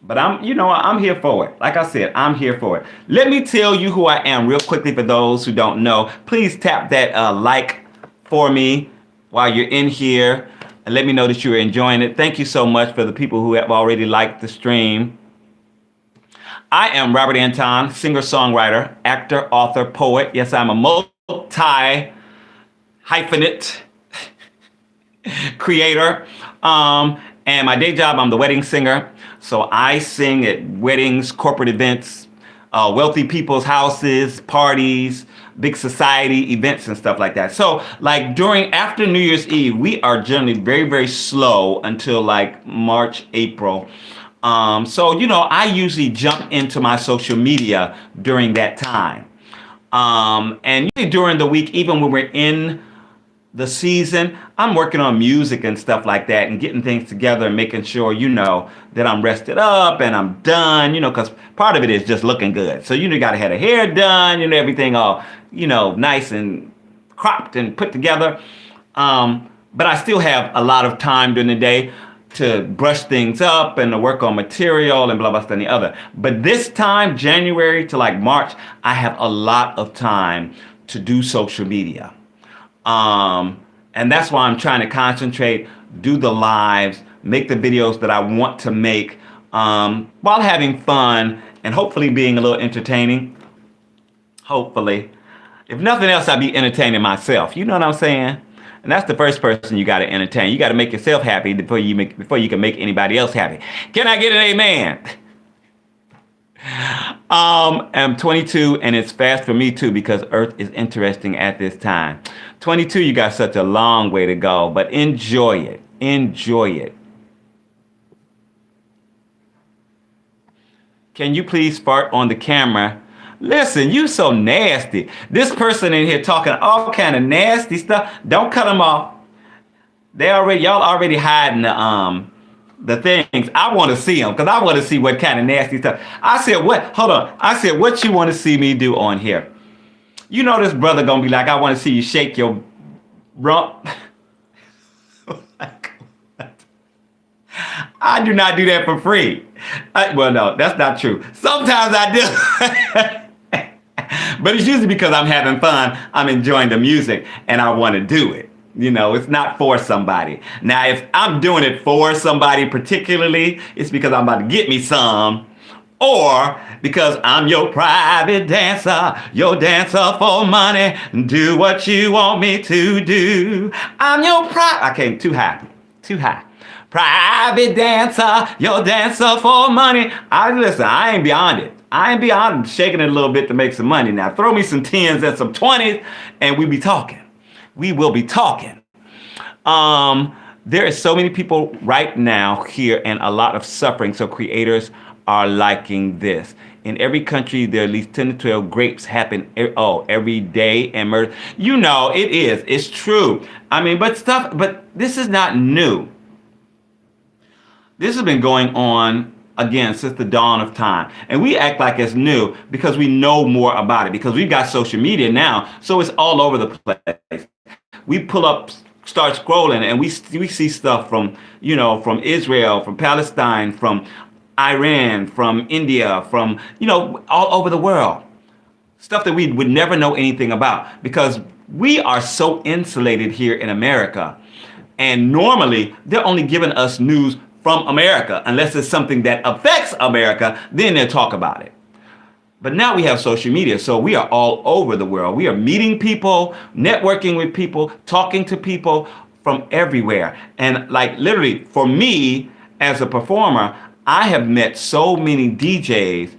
But I'm here for it. Like I said, I'm here for it. Let me tell you who I am real quickly for those who don't know. Please tap that like for me while you're in here. And let me know that you're enjoying it. Thank you so much for the people who have already liked the stream. I am Robert Anton, singer-songwriter, actor, author, poet. Yes, I'm a multi-hyphenate creator. And my day job, I'm the wedding singer. So I sing at weddings, corporate events, wealthy people's houses, parties, big society events and stuff like that. So like after New Year's Eve, we are generally very, very slow until like March, April. So I usually jump into my social media during that time. And usually during the week, even when we're in the season, I'm working on music and stuff like that and getting things together and making sure, that I'm rested up and I'm done, because part of it is just looking good. So, got to have the hair done, everything all, nice and cropped and put together. But I still have a lot of time during the day to brush things up and to work on material and blah, blah, and the other. But this time, January to like March, I have a lot of time to do social media. And that's why I'm trying to concentrate, do the lives, make the videos that I want to make, while having fun and hopefully being a little entertaining. Hopefully. If nothing else, I'll be entertaining myself. You know what I'm saying? And that's the first person you got to entertain. You got to make yourself happy before you can make anybody else happy. Can I get an amen? I'm 22 and it's fast for me too because Earth is interesting at this time. 22, you got such a long way to go, but enjoy it. Enjoy it. Can you please fart on the camera? Listen, you so nasty. This person in here talking all kind of nasty stuff. Don't cut them off. Y'all already hiding the things. I want to see them because I want to see what kind of nasty stuff. I said, what you want to see me do on here? This brother gonna be like, I want to see you shake your rump. I do not do that for free. Well, no, that's not true. Sometimes I do. But it's usually because I'm having fun. I'm enjoying the music and I want to do it. It's not for somebody. Now, if I'm doing it for somebody particularly, it's because I'm about to get me some. Or because I'm your private dancer, your dancer for money. Do what you want me to do. I'm your I came too high. Private dancer, your dancer for money. I ain't beyond it. I ain't beyond shaking it a little bit to make some money. Now throw me some 10s and some 20s and we be talking. We will be talking. There is so many people right now here and a lot of suffering. So creators are liking this. In every country, there are at least 10 to 12 rapes happen every day and murder. It is. It's true. But this is not new. This has been going on, again, since the dawn of time. And we act like it's new because we know more about it, because we've got social media now, so it's all over the place. We pull up start scrolling, and we see stuff from, from Israel, from Palestine, from Iran, from India, from, all over the world. Stuff that we would never know anything about, because we are so insulated here in America. And normally they're only giving us news from America, unless it's something that affects America, then they'll talk about it. But now we have social media, so we are all over the world. We are meeting people, networking with people, talking to people from everywhere. And like literally, for me as a performer, I have met so many DJs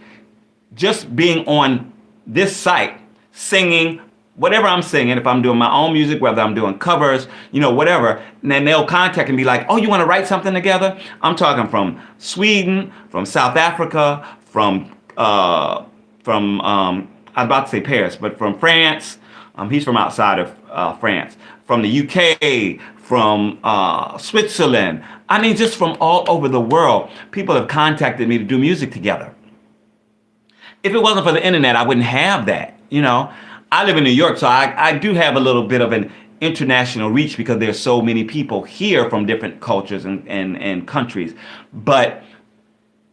just being on this site, singing whatever I'm singing. If I'm doing my own music, whether I'm doing covers, whatever, and then they'll contact and be like, "Oh, you want to write something together?" I'm talking from Sweden, from South Africa, from I'm about to say Paris, but from France. He's from outside of France. From the UK, from Switzerland. I mean, just from all over the world, people have contacted me to do music together. If it wasn't for the internet, I wouldn't have that. I live in New York, so I do have a little bit of an international reach because there's so many people here from different cultures and countries. But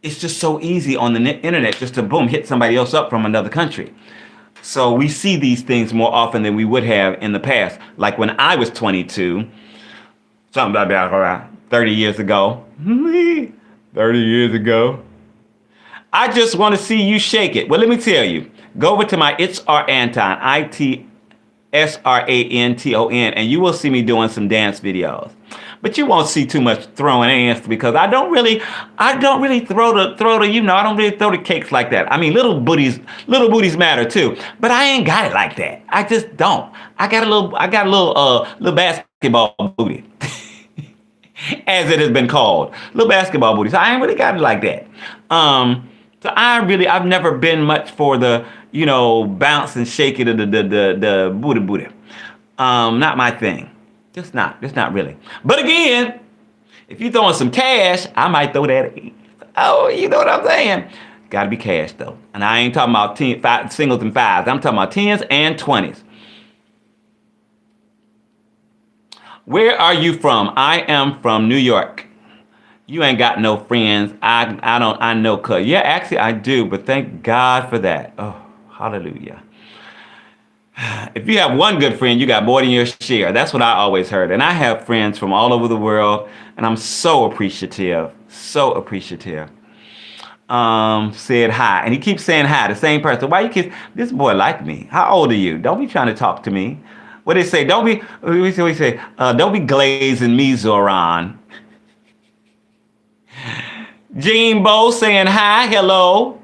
it's just so easy on the internet just to boom, hit somebody else up from another country. So we see these things more often than we would have in the past. Like when I was 22, something about around 30 years ago. 30 years ago. I just want to see you shake it. Well, let me tell you. Go over to my It's R Anton, ITSRANTON, and you will see me doing some dance videos. But you won't see too much throwing ass, because I don't really throw the I don't really throw the cakes like that. I mean, little booties matter too, but I ain't got it like that. I just don't. I got a little basketball booty, as it has been called, little basketball booty. So I ain't really got it like that. So I've never been much for the, bounce and shake it, the booty. Not my thing. Just not really. But again, if you throwing some cash, I might throw that. Oh, you know what I'm saying? Got to be cash though. And I ain't talking about singles and fives. I'm talking about 10s and 20s. Where are you from? I am from New York. You ain't got no friends. I know, cuz. Yeah, actually I do, but thank God for that. Oh, hallelujah. If you have one good friend, you got more than your share. That's what I always heard. And I have friends from all over the world, and I'm so appreciative. So appreciative. Said hi. And he keeps saying hi, the same person. Why you keep, this boy like me? How old are you? Don't be trying to talk to me. What they say, don't be glazing me, Zoran. Gene Bo saying hi, hello.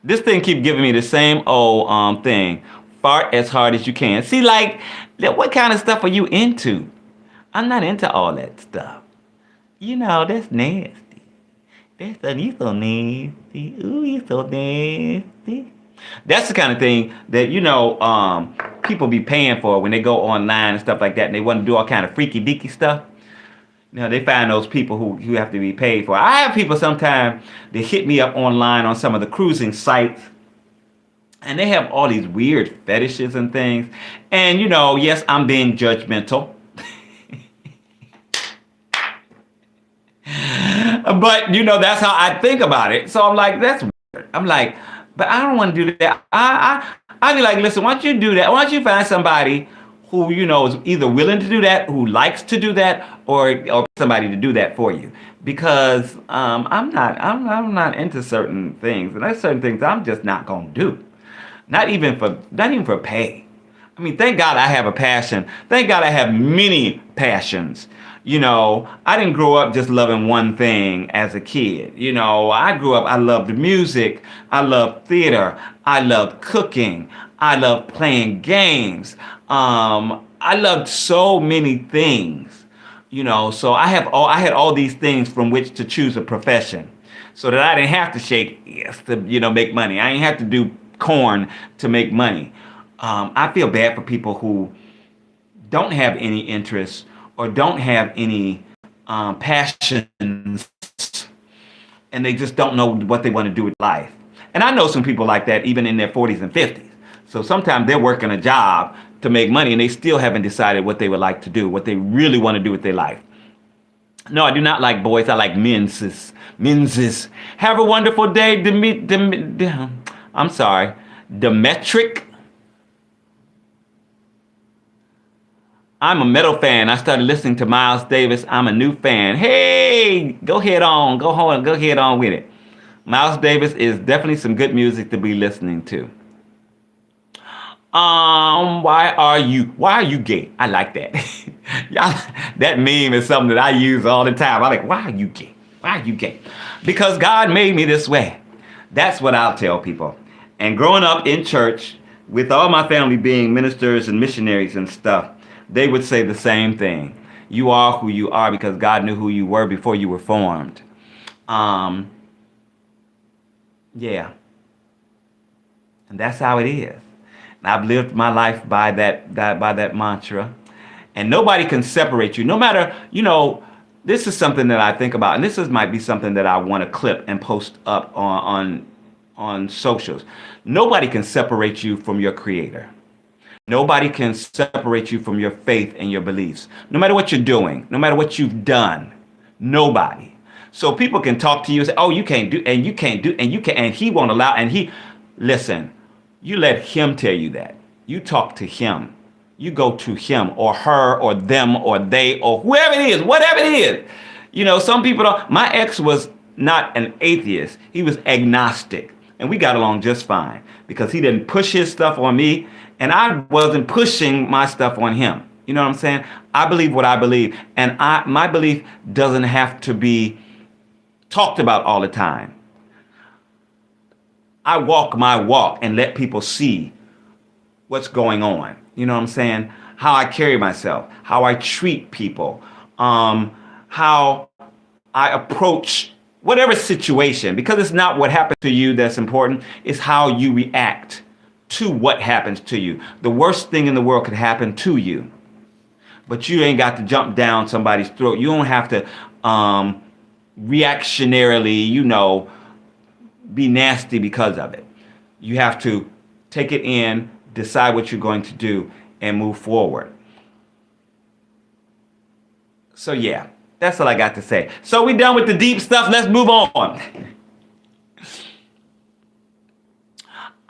This thing keep giving me the same old thing. Fart as hard as you can. See, like, what kind of stuff are you into? I'm not into all that stuff. That's nasty. You so nasty. Ooh, you so nasty. That's the kind of thing that, people be paying for when they go online and stuff like that, and they want to do all kind of freaky deaky stuff. They find those people who have to be paid for. I have people sometimes, they hit me up online on some of the cruising sites, and they have all these weird fetishes and things. And, yes, I'm being judgmental. But, that's how I think about it. So I'm like, that's weird. I'm like, but I don't want to do that. I be like, listen, why don't you do that? Why don't you find somebody who, is either willing to do that, who likes to do that, or somebody to do that for you. Because I'm not into certain things. And there's certain things I'm just not going to do. Not even for pay. I mean, thank God I have a passion. Thank God I have many passions. I didn't grow up just loving one thing as a kid. I grew up, I loved music. I loved theater. I loved cooking. I loved playing games. I loved so many things. So I had all these things from which to choose a profession. So that I didn't have to shake to, make money. I didn't have to do corn to make money. I feel bad for people who don't have any interests or don't have any passions, and they just don't know what they want to do with life. And I know some people like that even in their 40s and 50s. So sometimes they're working a job to make money, and they still haven't decided what they would like to do, what they really want to do with their life. No, I do not like boys. I like menses. Menses. Have a wonderful day. I'm sorry. Demetric. I'm a metal fan. I started listening to Miles Davis. I'm a new fan. Hey, go ahead on. Go home. Go ahead on with it. Miles Davis is definitely some good music to be listening to. Why are you gay? I like that. Y'all, that meme is something that I use all the time. I'm like, why are you gay? Why are you gay? Because God made me this way. That's what I'll tell people. And growing up in church, with all my family being ministers and missionaries and stuff, they would say the same thing. You are who you are because God knew who you were before you were formed. Yeah. And that's how it is. And I've lived my life by that mantra. And nobody can separate you. No matter, this is something that I think about, and might be something that I want to clip and post up on socials. Nobody can separate you from your creator. Nobody can separate you from your faith and your beliefs. No matter what you're doing, no matter what you've done, nobody. So people can talk to you and say, oh, you can't do, and you can't do, and you can't, and he won't allow, listen, you let him tell you that. You talk to him. You go to him or her or them or they or whoever it is, whatever it is. Some people don't. My ex was not an atheist. He was agnostic. And we got along just fine because he didn't push his stuff on me and I wasn't pushing my stuff on him. You know what I'm saying? I believe what I believe. And my belief doesn't have to be talked about all the time. I walk my walk and let people see what's going on. You know what I'm saying? How I carry myself, how I treat people, how I approach whatever situation, because it's not what happened to you that's important. It's how you react to what happens to you. The worst thing in the world could happen to you, but you ain't got to jump down somebody's throat. You don't have to reactionarily, be nasty because of it. You have to take it in, decide what you're going to do, and move forward. So yeah, that's all I got to say. So we done with the deep stuff. Let's move on.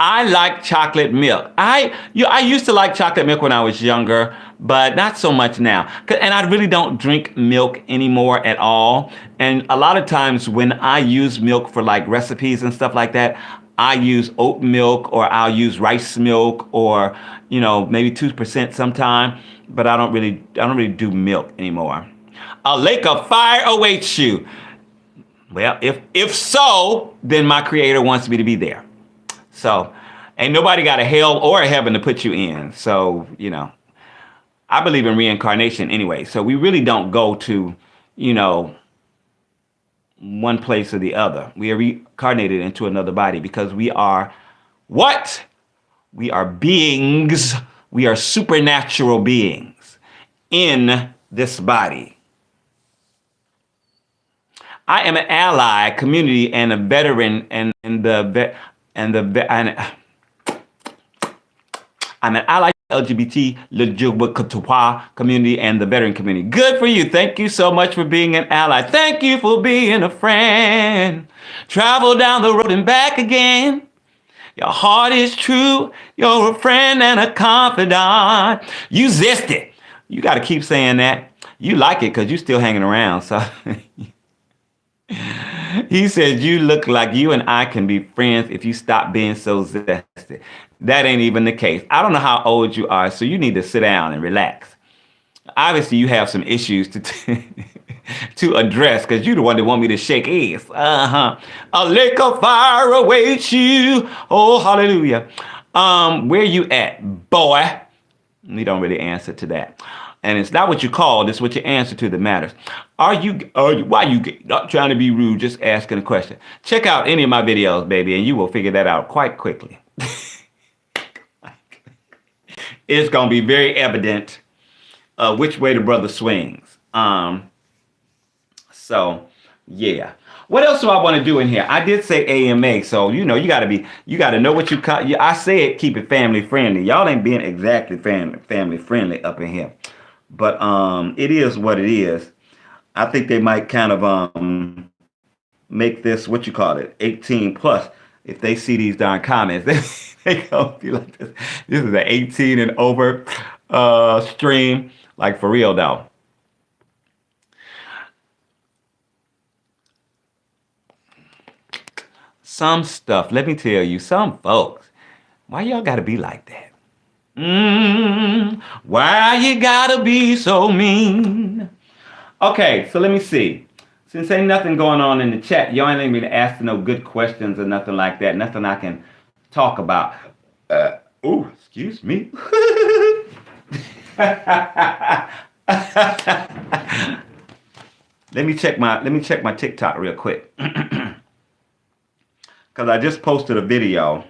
I like chocolate milk. I used to like chocolate milk when I was younger, but not so much now. And I really don't drink milk anymore at all. And a lot of times when I use milk for like recipes and stuff like that, I use oat milk or I'll use rice milk or, maybe 2% sometime, but I don't really do milk anymore. A lake of fire awaits you. Well, if so, then my creator wants me to be there. So ain't nobody got a hell or a heaven to put you in. So, I believe in reincarnation anyway. So we really don't go to, one place or the other. We are reincarnated into another body because we are what? We are beings. We are supernatural beings in this body. I am an ally, community, and a veteran, I'm an ally LGBT community and the veteran community. Good for you. Thank you so much for being an ally. Thank you for being a friend. Travel down the road and back again. Your heart is true. You're a friend and a confidant. You zest it. You got to keep saying that. You like it because you're still hanging around. So he said, you look like you and I can be friends if you stop being so zesty. That ain't even the case. I don't know how old you are, so you need to sit down and relax. Obviously, you have some issues to address because you're the one that want me to shake ass. A lake of fire awaits you. Oh, hallelujah. Where you at, boy? We don't really answer to that. And it's not what you called, it's what you answer to that matters. Why you not trying to be rude, just asking a question. Check out any of my videos, baby, and you will figure that out quite quickly. It's going to be very evident which way the brother swings. So, yeah. What else do I want to do in here? I did say AMA, so you gotta know what you cut. I said keep it family friendly. Y'all ain't being exactly family friendly up in here, but it is what it is. I think they might kind of make this what you call it 18 plus. If they see these darn comments, they gonna be like this. This is an 18 and over stream, like for real though. Some stuff, let me tell you, some folks, why y'all gotta be like that? Why you gotta be so mean? Okay, so let me see. Since ain't nothing going on in the chat, y'all ain't even asking no good questions or nothing like that. Nothing I can talk about. Excuse me. Let me check my TikTok real quick. Because I just posted a video.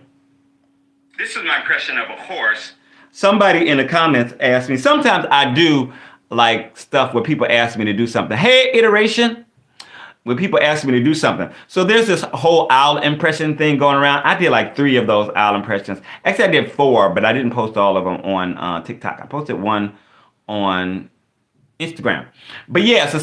This is my impression of a horse. Somebody in the comments asked me, sometimes I do like stuff where people ask me to do something. Hey, iteration. When people ask me to do something. So there's this whole owl impression thing going around. I did like 3 of those owl impressions. Actually, I did 4, but I didn't post all of them on TikTok. I posted one on Instagram. But yeah, so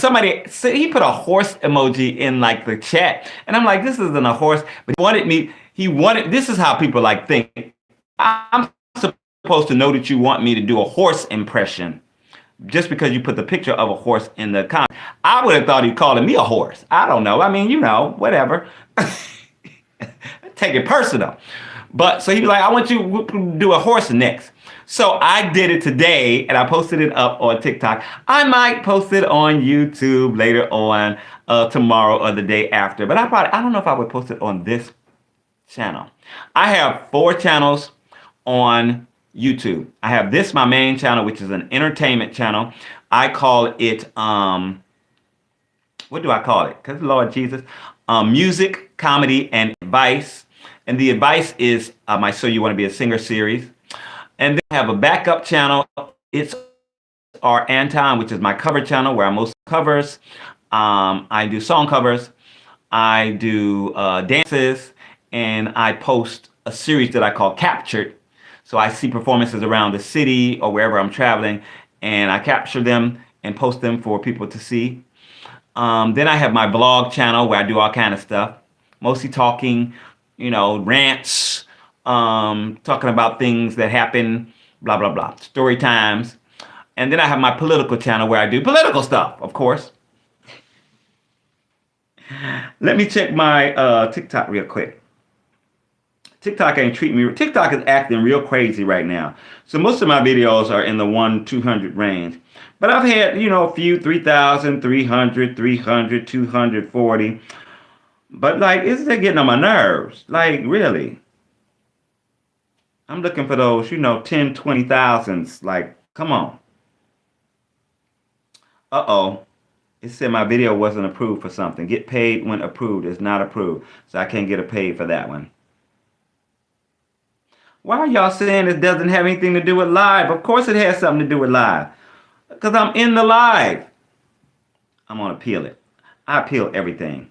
he put a horse emoji in like the chat. And I'm like, this isn't a horse. But this is how people like think. I'm supposed to know that you want me to do a horse impression just because you put the picture of a horse in the comment. I would have thought he'd calling me a horse. I don't know. I mean, whatever. Take it personal. But so he was like, I want you to do a horse next. So I did it today and I posted it up on TikTok. I might post it on YouTube later on tomorrow or the day after. But I don't know if I would post it on this channel. I have 4 channels on YouTube. I have this, my main channel, which is an entertainment channel. I call it, what do I call it? Because Lord Jesus, music, comedy, and advice. And the advice is my So You Want to Be a Singer series. And then I have a backup channel. It's our Anton, which is my cover channel where I mostly covers. I do song covers. I do dances. And I post a series that I call Captured. So I see performances around the city or wherever I'm traveling, and I capture them and post them for people to see. Then I have my blog channel where I do all kind of stuff, mostly talking, rants, talking about things that happen, blah, blah, blah, story times. And then I have my political channel where I do political stuff, of course. Let me check my TikTok real quick. TikTok ain't treating me. TikTok is acting real crazy right now. So most of my videos are in the 1-200 range. But I've had, a few 3,000, 300, 300, 240. But like, it's getting on my nerves. Like, really. I'm looking for those, 10, 20,000s. Like, come on. Uh-oh. It said my video wasn't approved for something. Get paid when approved. It's not approved. So I can't get a paid for that one. Why are y'all saying it doesn't have anything to do with live? Of course it has something to do with live. Because I'm in the live. I'm going to appeal it. I appeal everything.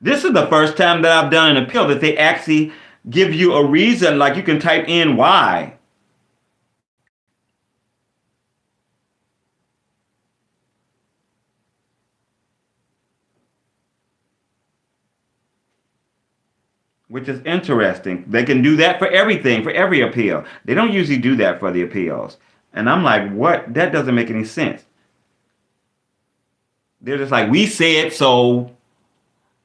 This is the first time that I've done an appeal that they actually give you a reason, like you can type in why. Which is interesting. They can do that for everything, for every appeal. They don't usually do that for the appeals. And I'm like, what? That doesn't make any sense. They're just like, we said so,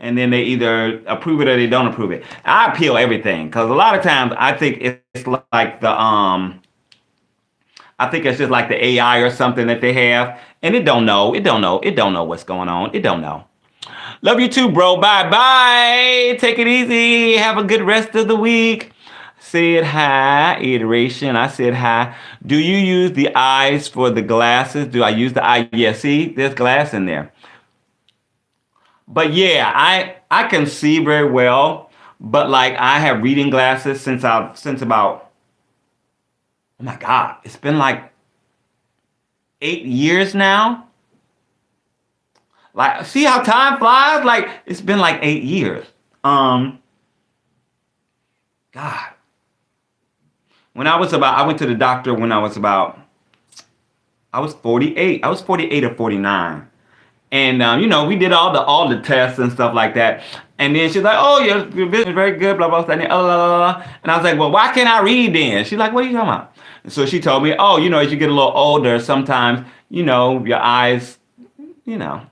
and then they either approve it or they don't approve it. I appeal everything because a lot of times I think it's like I think it's just like the AI or something that they have, and it don't know what's going on. It don't know. Love you too, bro. Bye bye. Take it easy. Have a good rest of the week. said hi. Iteration. I said hi. Do you use the eyes for the glasses? Do I use the eye? Yeah, see, there's glass in there. But yeah, I can see very well. But like I have reading glasses since about, oh my God, it's been like 8 years now. Like, see how time flies? Like it's been like 8 years. Um, God, I went to the doctor when I was 48. I was 48 or 49. And we did all the tests and stuff like that. And then she's like, "Oh, your vision is very good, blah blah blah." And, and I was like, "Well, why can't I read then?" She's like, "What are you talking about?" And so she told me, "Oh, as you get a little older, sometimes your eyes, you know,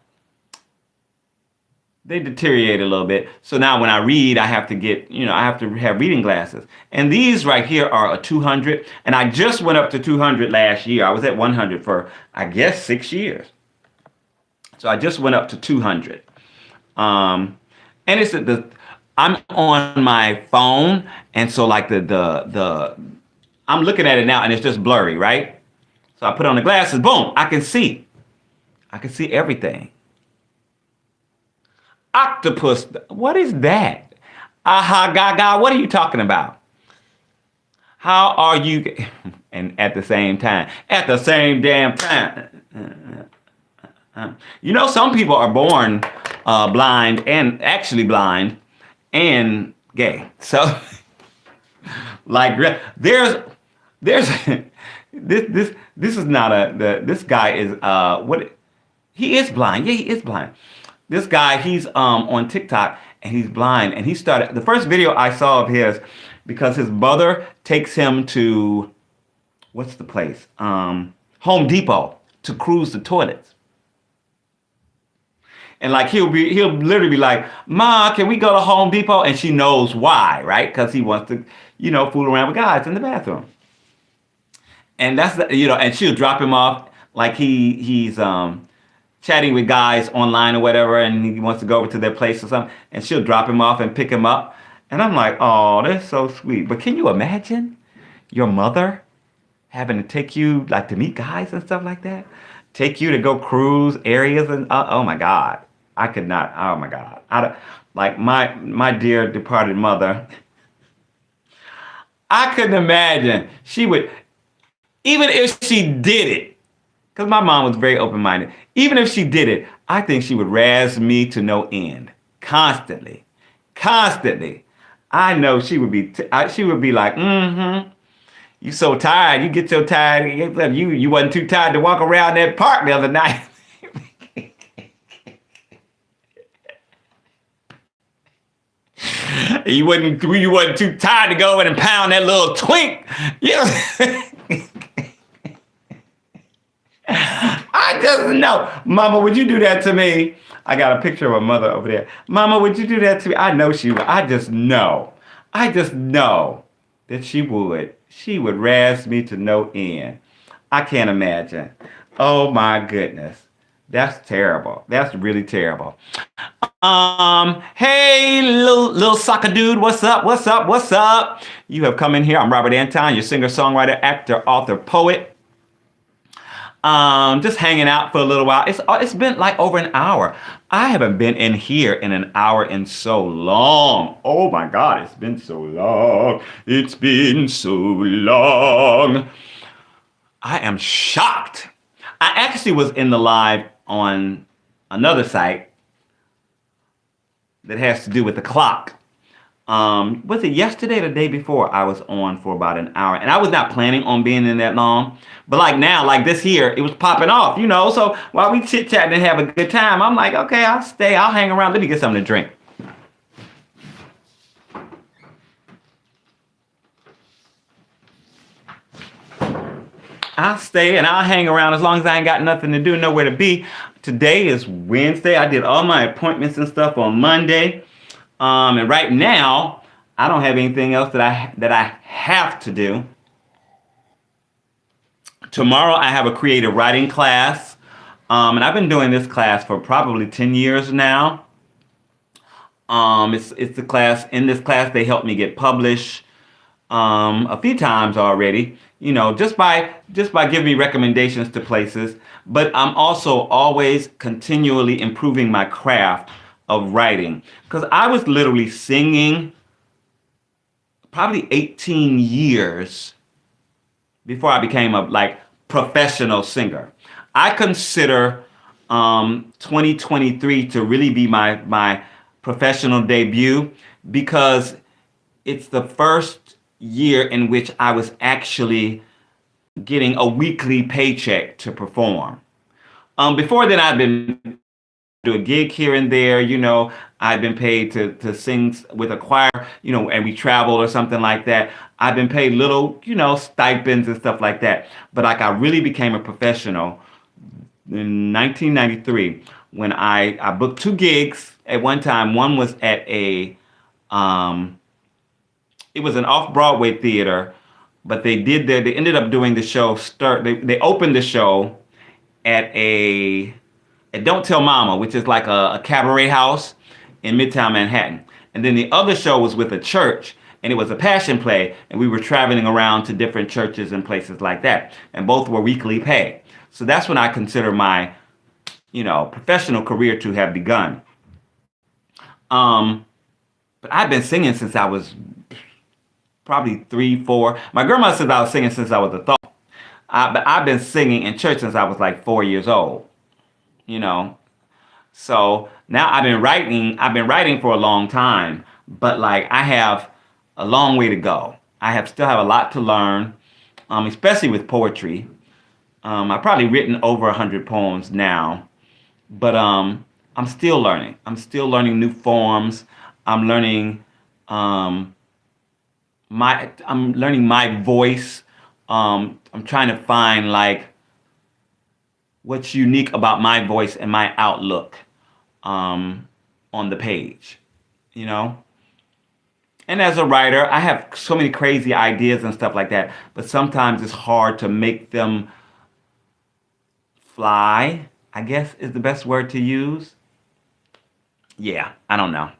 they deteriorate a little bit. So now when I read, I have to I have to have reading glasses. And these right here are a 200, and I just went up to 200 last year. I was at 100 for I guess 6 years." So I just went up to 200. And it's I'm on my phone, and so like the I'm looking at it now, and it's just blurry, right? So I put on the glasses, boom, I can see. I can see everything. Octopus, what is that? Aha, gaga, what are you talking about? How are you? And at the same time, at the same damn time. Some people are born blind and actually blind and gay. So, like, there's this is not this guy is what he is blind. Yeah, he is blind. This guy, he's on TikTok and he's blind, and he started the first video I saw of his because his brother takes him to what's the place? Home Depot to cruise the toilets. And like he'll literally be like, "Ma, can we go to Home Depot?" And she knows why, right? Because he wants to, fool around with guys in the bathroom. And that's and she'll drop him off like he's chatting with guys online or whatever, and he wants to go over to their place or something, and she'll drop him off and pick him up. And I'm like, "Oh, that's so sweet." But can you imagine your mother having to take you like to meet guys and stuff like that? Take you to go cruise areas and oh my God, I could not. Oh my God, like my dear departed mother. I couldn't imagine she would, even if she did it, because my mom was very open minded. Even if she did it, I think she would razz me to no end, constantly, constantly. I know she would be. She would be like, "Mm-hmm. You so tired. You get so tired. You wasn't too tired to walk around that park the other night." You wasn't too tired to go in and pound that little twink. I just know. "Mama, would you do that to me?" I got a picture of a mother over there. "Mama, would you do that to me?" I know she would. I just know. I just know that she would. She would razz me to no end. I can't imagine. Oh my goodness. That's terrible. That's really terrible. Hey, little soccer dude, what's up? What's up? What's up? You have come in here. I'm Robert Anton, your singer, songwriter, actor, author, poet. Just hanging out for a little while. It's been like over an hour. I haven't been in here in an hour in so long. Oh my God, it's been so long. It's been so long. I am shocked. I actually was in the live on another site that has to do with the clock. Was it yesterday or the day before? I was on for about an hour, and I was not planning on being in that long. But like now, like this here, it was popping off, So while we chit chatting and have a good time, I'm like, okay, I'll stay, I'll hang around. Let me get something to drink. I'll stay and I'll hang around as long as I ain't got nothing to do, nowhere to be. Today is Wednesday. I did all my appointments and stuff on Monday. And right now, I don't have anything else that I have to do. Tomorrow, I have a creative writing class. And I've been doing this class for probably 10 years now. It's the class. In this class, they help me get published. a few times already, just by giving me recommendations to places. But I'm also always continually improving my craft of writing because I was literally singing probably 18 years before I became a like professional singer. I consider 2023 to really be my professional debut because it's the first year in which I was actually getting a weekly paycheck to perform. Before then, I'd been do a gig here and there. I've been paid to sing with a choir, and we travel or something like that. I've been paid little, stipends and stuff like that. But like I really became a professional in 1993 when I booked two gigs at one time. One was at um, it was an off Broadway theater, but they ended up doing the show. They opened the show at Don't Tell Mama, which is like a cabaret house in Midtown Manhattan. And then the other show was with a church, and it was a passion play, and we were traveling around to different churches and places like that. And both were weekly pay. So that's when I consider my, professional career to have begun. Um, but I've been singing since I was probably 3, 4. My grandma says I was singing since I was a thought. But I've been singing in church since I was like 4 years old. You know, So now I've been writing for a long time, but like I have a long way to go. Still have a lot to learn, especially with poetry. I've probably written over 100 poems now, but I'm still learning. I'm still learning new forms. I'm learning um, my voice. I'm trying to find like what's unique about my voice and my outlook um, on the page, you know? And as a writer, I have so many crazy ideas and stuff like that, but sometimes it's hard to make them fly, I guess is the best word to use. Yeah, I don't know.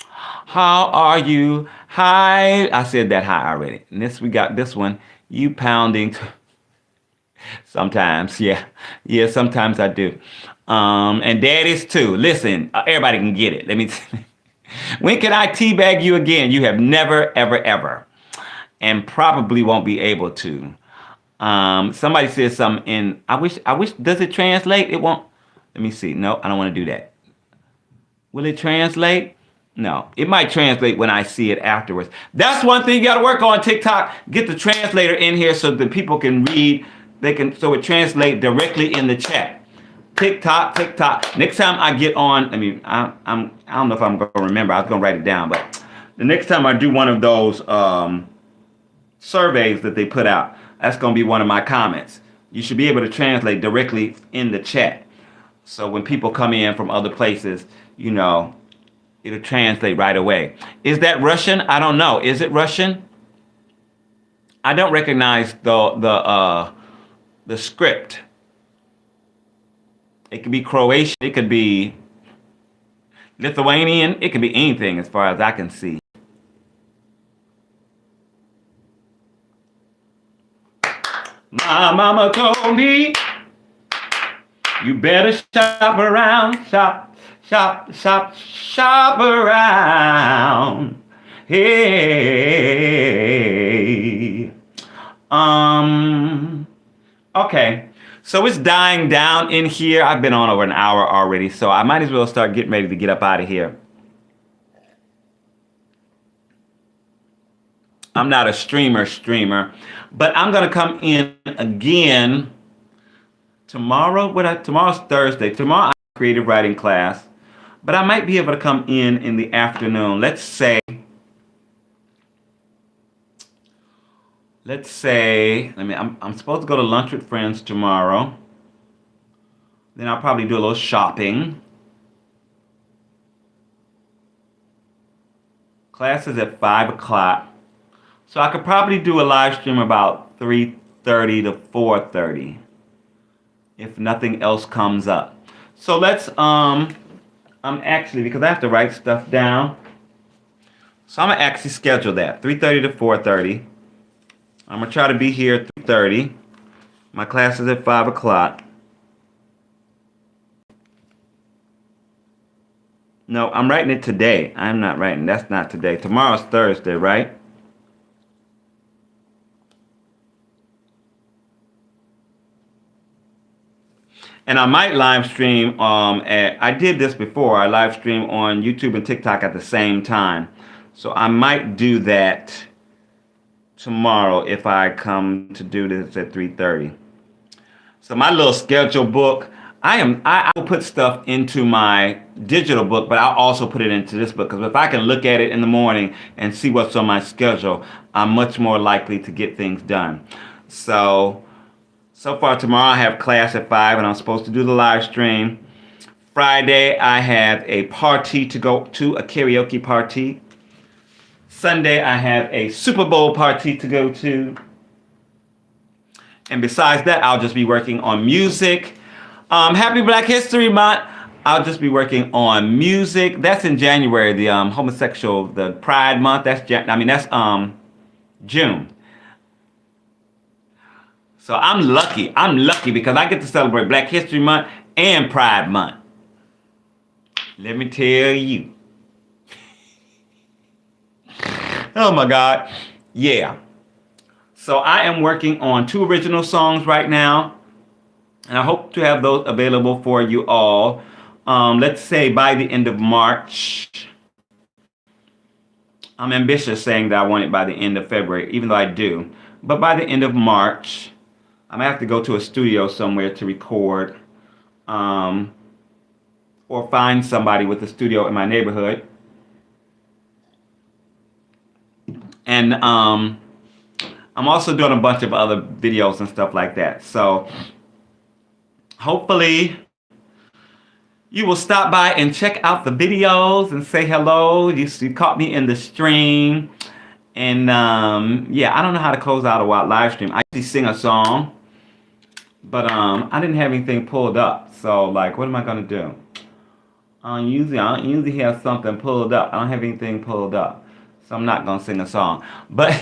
How are you? Hi. I said that hi already. And we got this one. You pounding. Sometimes, yeah. Yeah, sometimes I do. And daddies too. Listen, everybody can get it. Let me. When can I teabag you again? You have never, ever, ever, and probably won't be able to. Somebody said something in. I wish. Does it translate? It won't. Let me see. No, I don't want to do that. Will it translate? No, it might translate when I see it afterwards. That's one thing you got to work on TikTok. Get the translator in here so that people can read. So it translate directly in the chat. TikTok, TikTok. Next time I get on, I don't know if I'm gonna remember. I was gonna write it down, but the next time I do one of those surveys that they put out, that's gonna be one of my comments. You should be able to translate directly in the chat. So when people come in from other places, it'll translate right away. Is that Russian? I don't know. Is it Russian? I don't recognize the script. It could be Croatian. It could be Lithuanian. It could be anything as far as I can see. My mama told me you better shop around, shop, shop, shop, shop around. Hey. Okay. So it's dying down in here. I've been on over an hour already, so I might as well start getting ready to get up out of here. I'm not a streamer, but I'm gonna come in again tomorrow. Tomorrow's Thursday. Tomorrow I have a creative writing class, but I might be able to come in the afternoon. Let's say, I'm supposed to go to lunch with friends tomorrow. Then I'll probably do a little shopping. Class is at 5 o'clock. So I could probably do a live stream about 3:30 to 4:30 if nothing else comes up. So let's, I'm actually, because I have to write stuff down. So I'm gonna actually schedule that 3:30 to 4:30. I'm gonna try to be here at 3:30. My class is at 5 o'clock. No, I'm writing it today. I'm not writing. That's not today. Tomorrow's Thursday, right? And I might live stream. I did this before. I live stream on YouTube and TikTok at the same time. So I might do that tomorrow if I come to do this at 3:30. So my little schedule book, I will put stuff into my digital book, but I'll also put it into this book because if I can look at it in the morning and see what's on my schedule, I'm much more likely to get things done. So far tomorrow I have class at 5 and I'm supposed to do the live stream. Friday I have a party to go to, a karaoke party. Sunday I have a Super Bowl party to go to. And besides that, I'll just be working on music. Happy Black History Month. I'll just be working on music. That's in January, the the Pride Month. That's June. So I'm lucky. I'm lucky because I get to celebrate Black History Month and Pride Month. Let me tell you. Oh my God. Yeah. So I am working on 2 original songs right now. And I hope to have those available for you all. Let's say by the end of March. I'm ambitious saying that I want it by the end of February, even though I do. But by the end of March, I'm going to have to go to a studio somewhere to record. Or find somebody with a studio in my neighborhood. And I'm also doing a bunch of other videos and stuff like that. So hopefully you will stop by and check out the videos and say hello. You caught me in the stream. And yeah, I don't know how to close out a live stream. I usually sing a song, but I didn't have anything pulled up. So like, what am I gonna do? I don't usually have something pulled up. I don't have anything pulled up. So I'm not gonna sing a song. But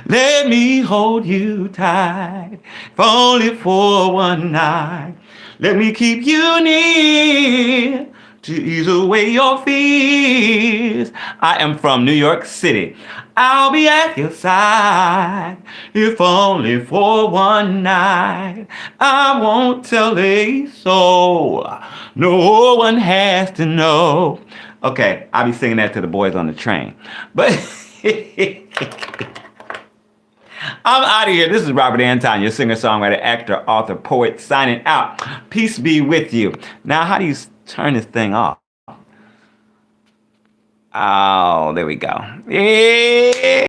let me hold you tight, if only for one night. Let me keep you near to ease away your fears. I am from New York City. I'll be at your side, if only for one night. I won't tell a soul. No one has to know. Okay, I'll be singing that to the boys on the train. But I'm out of here. This is Robert Anton, your singer, songwriter, actor, author, poet, signing out. Peace be with you. Now, how do you turn this thing off? Oh, there we go. Yeah.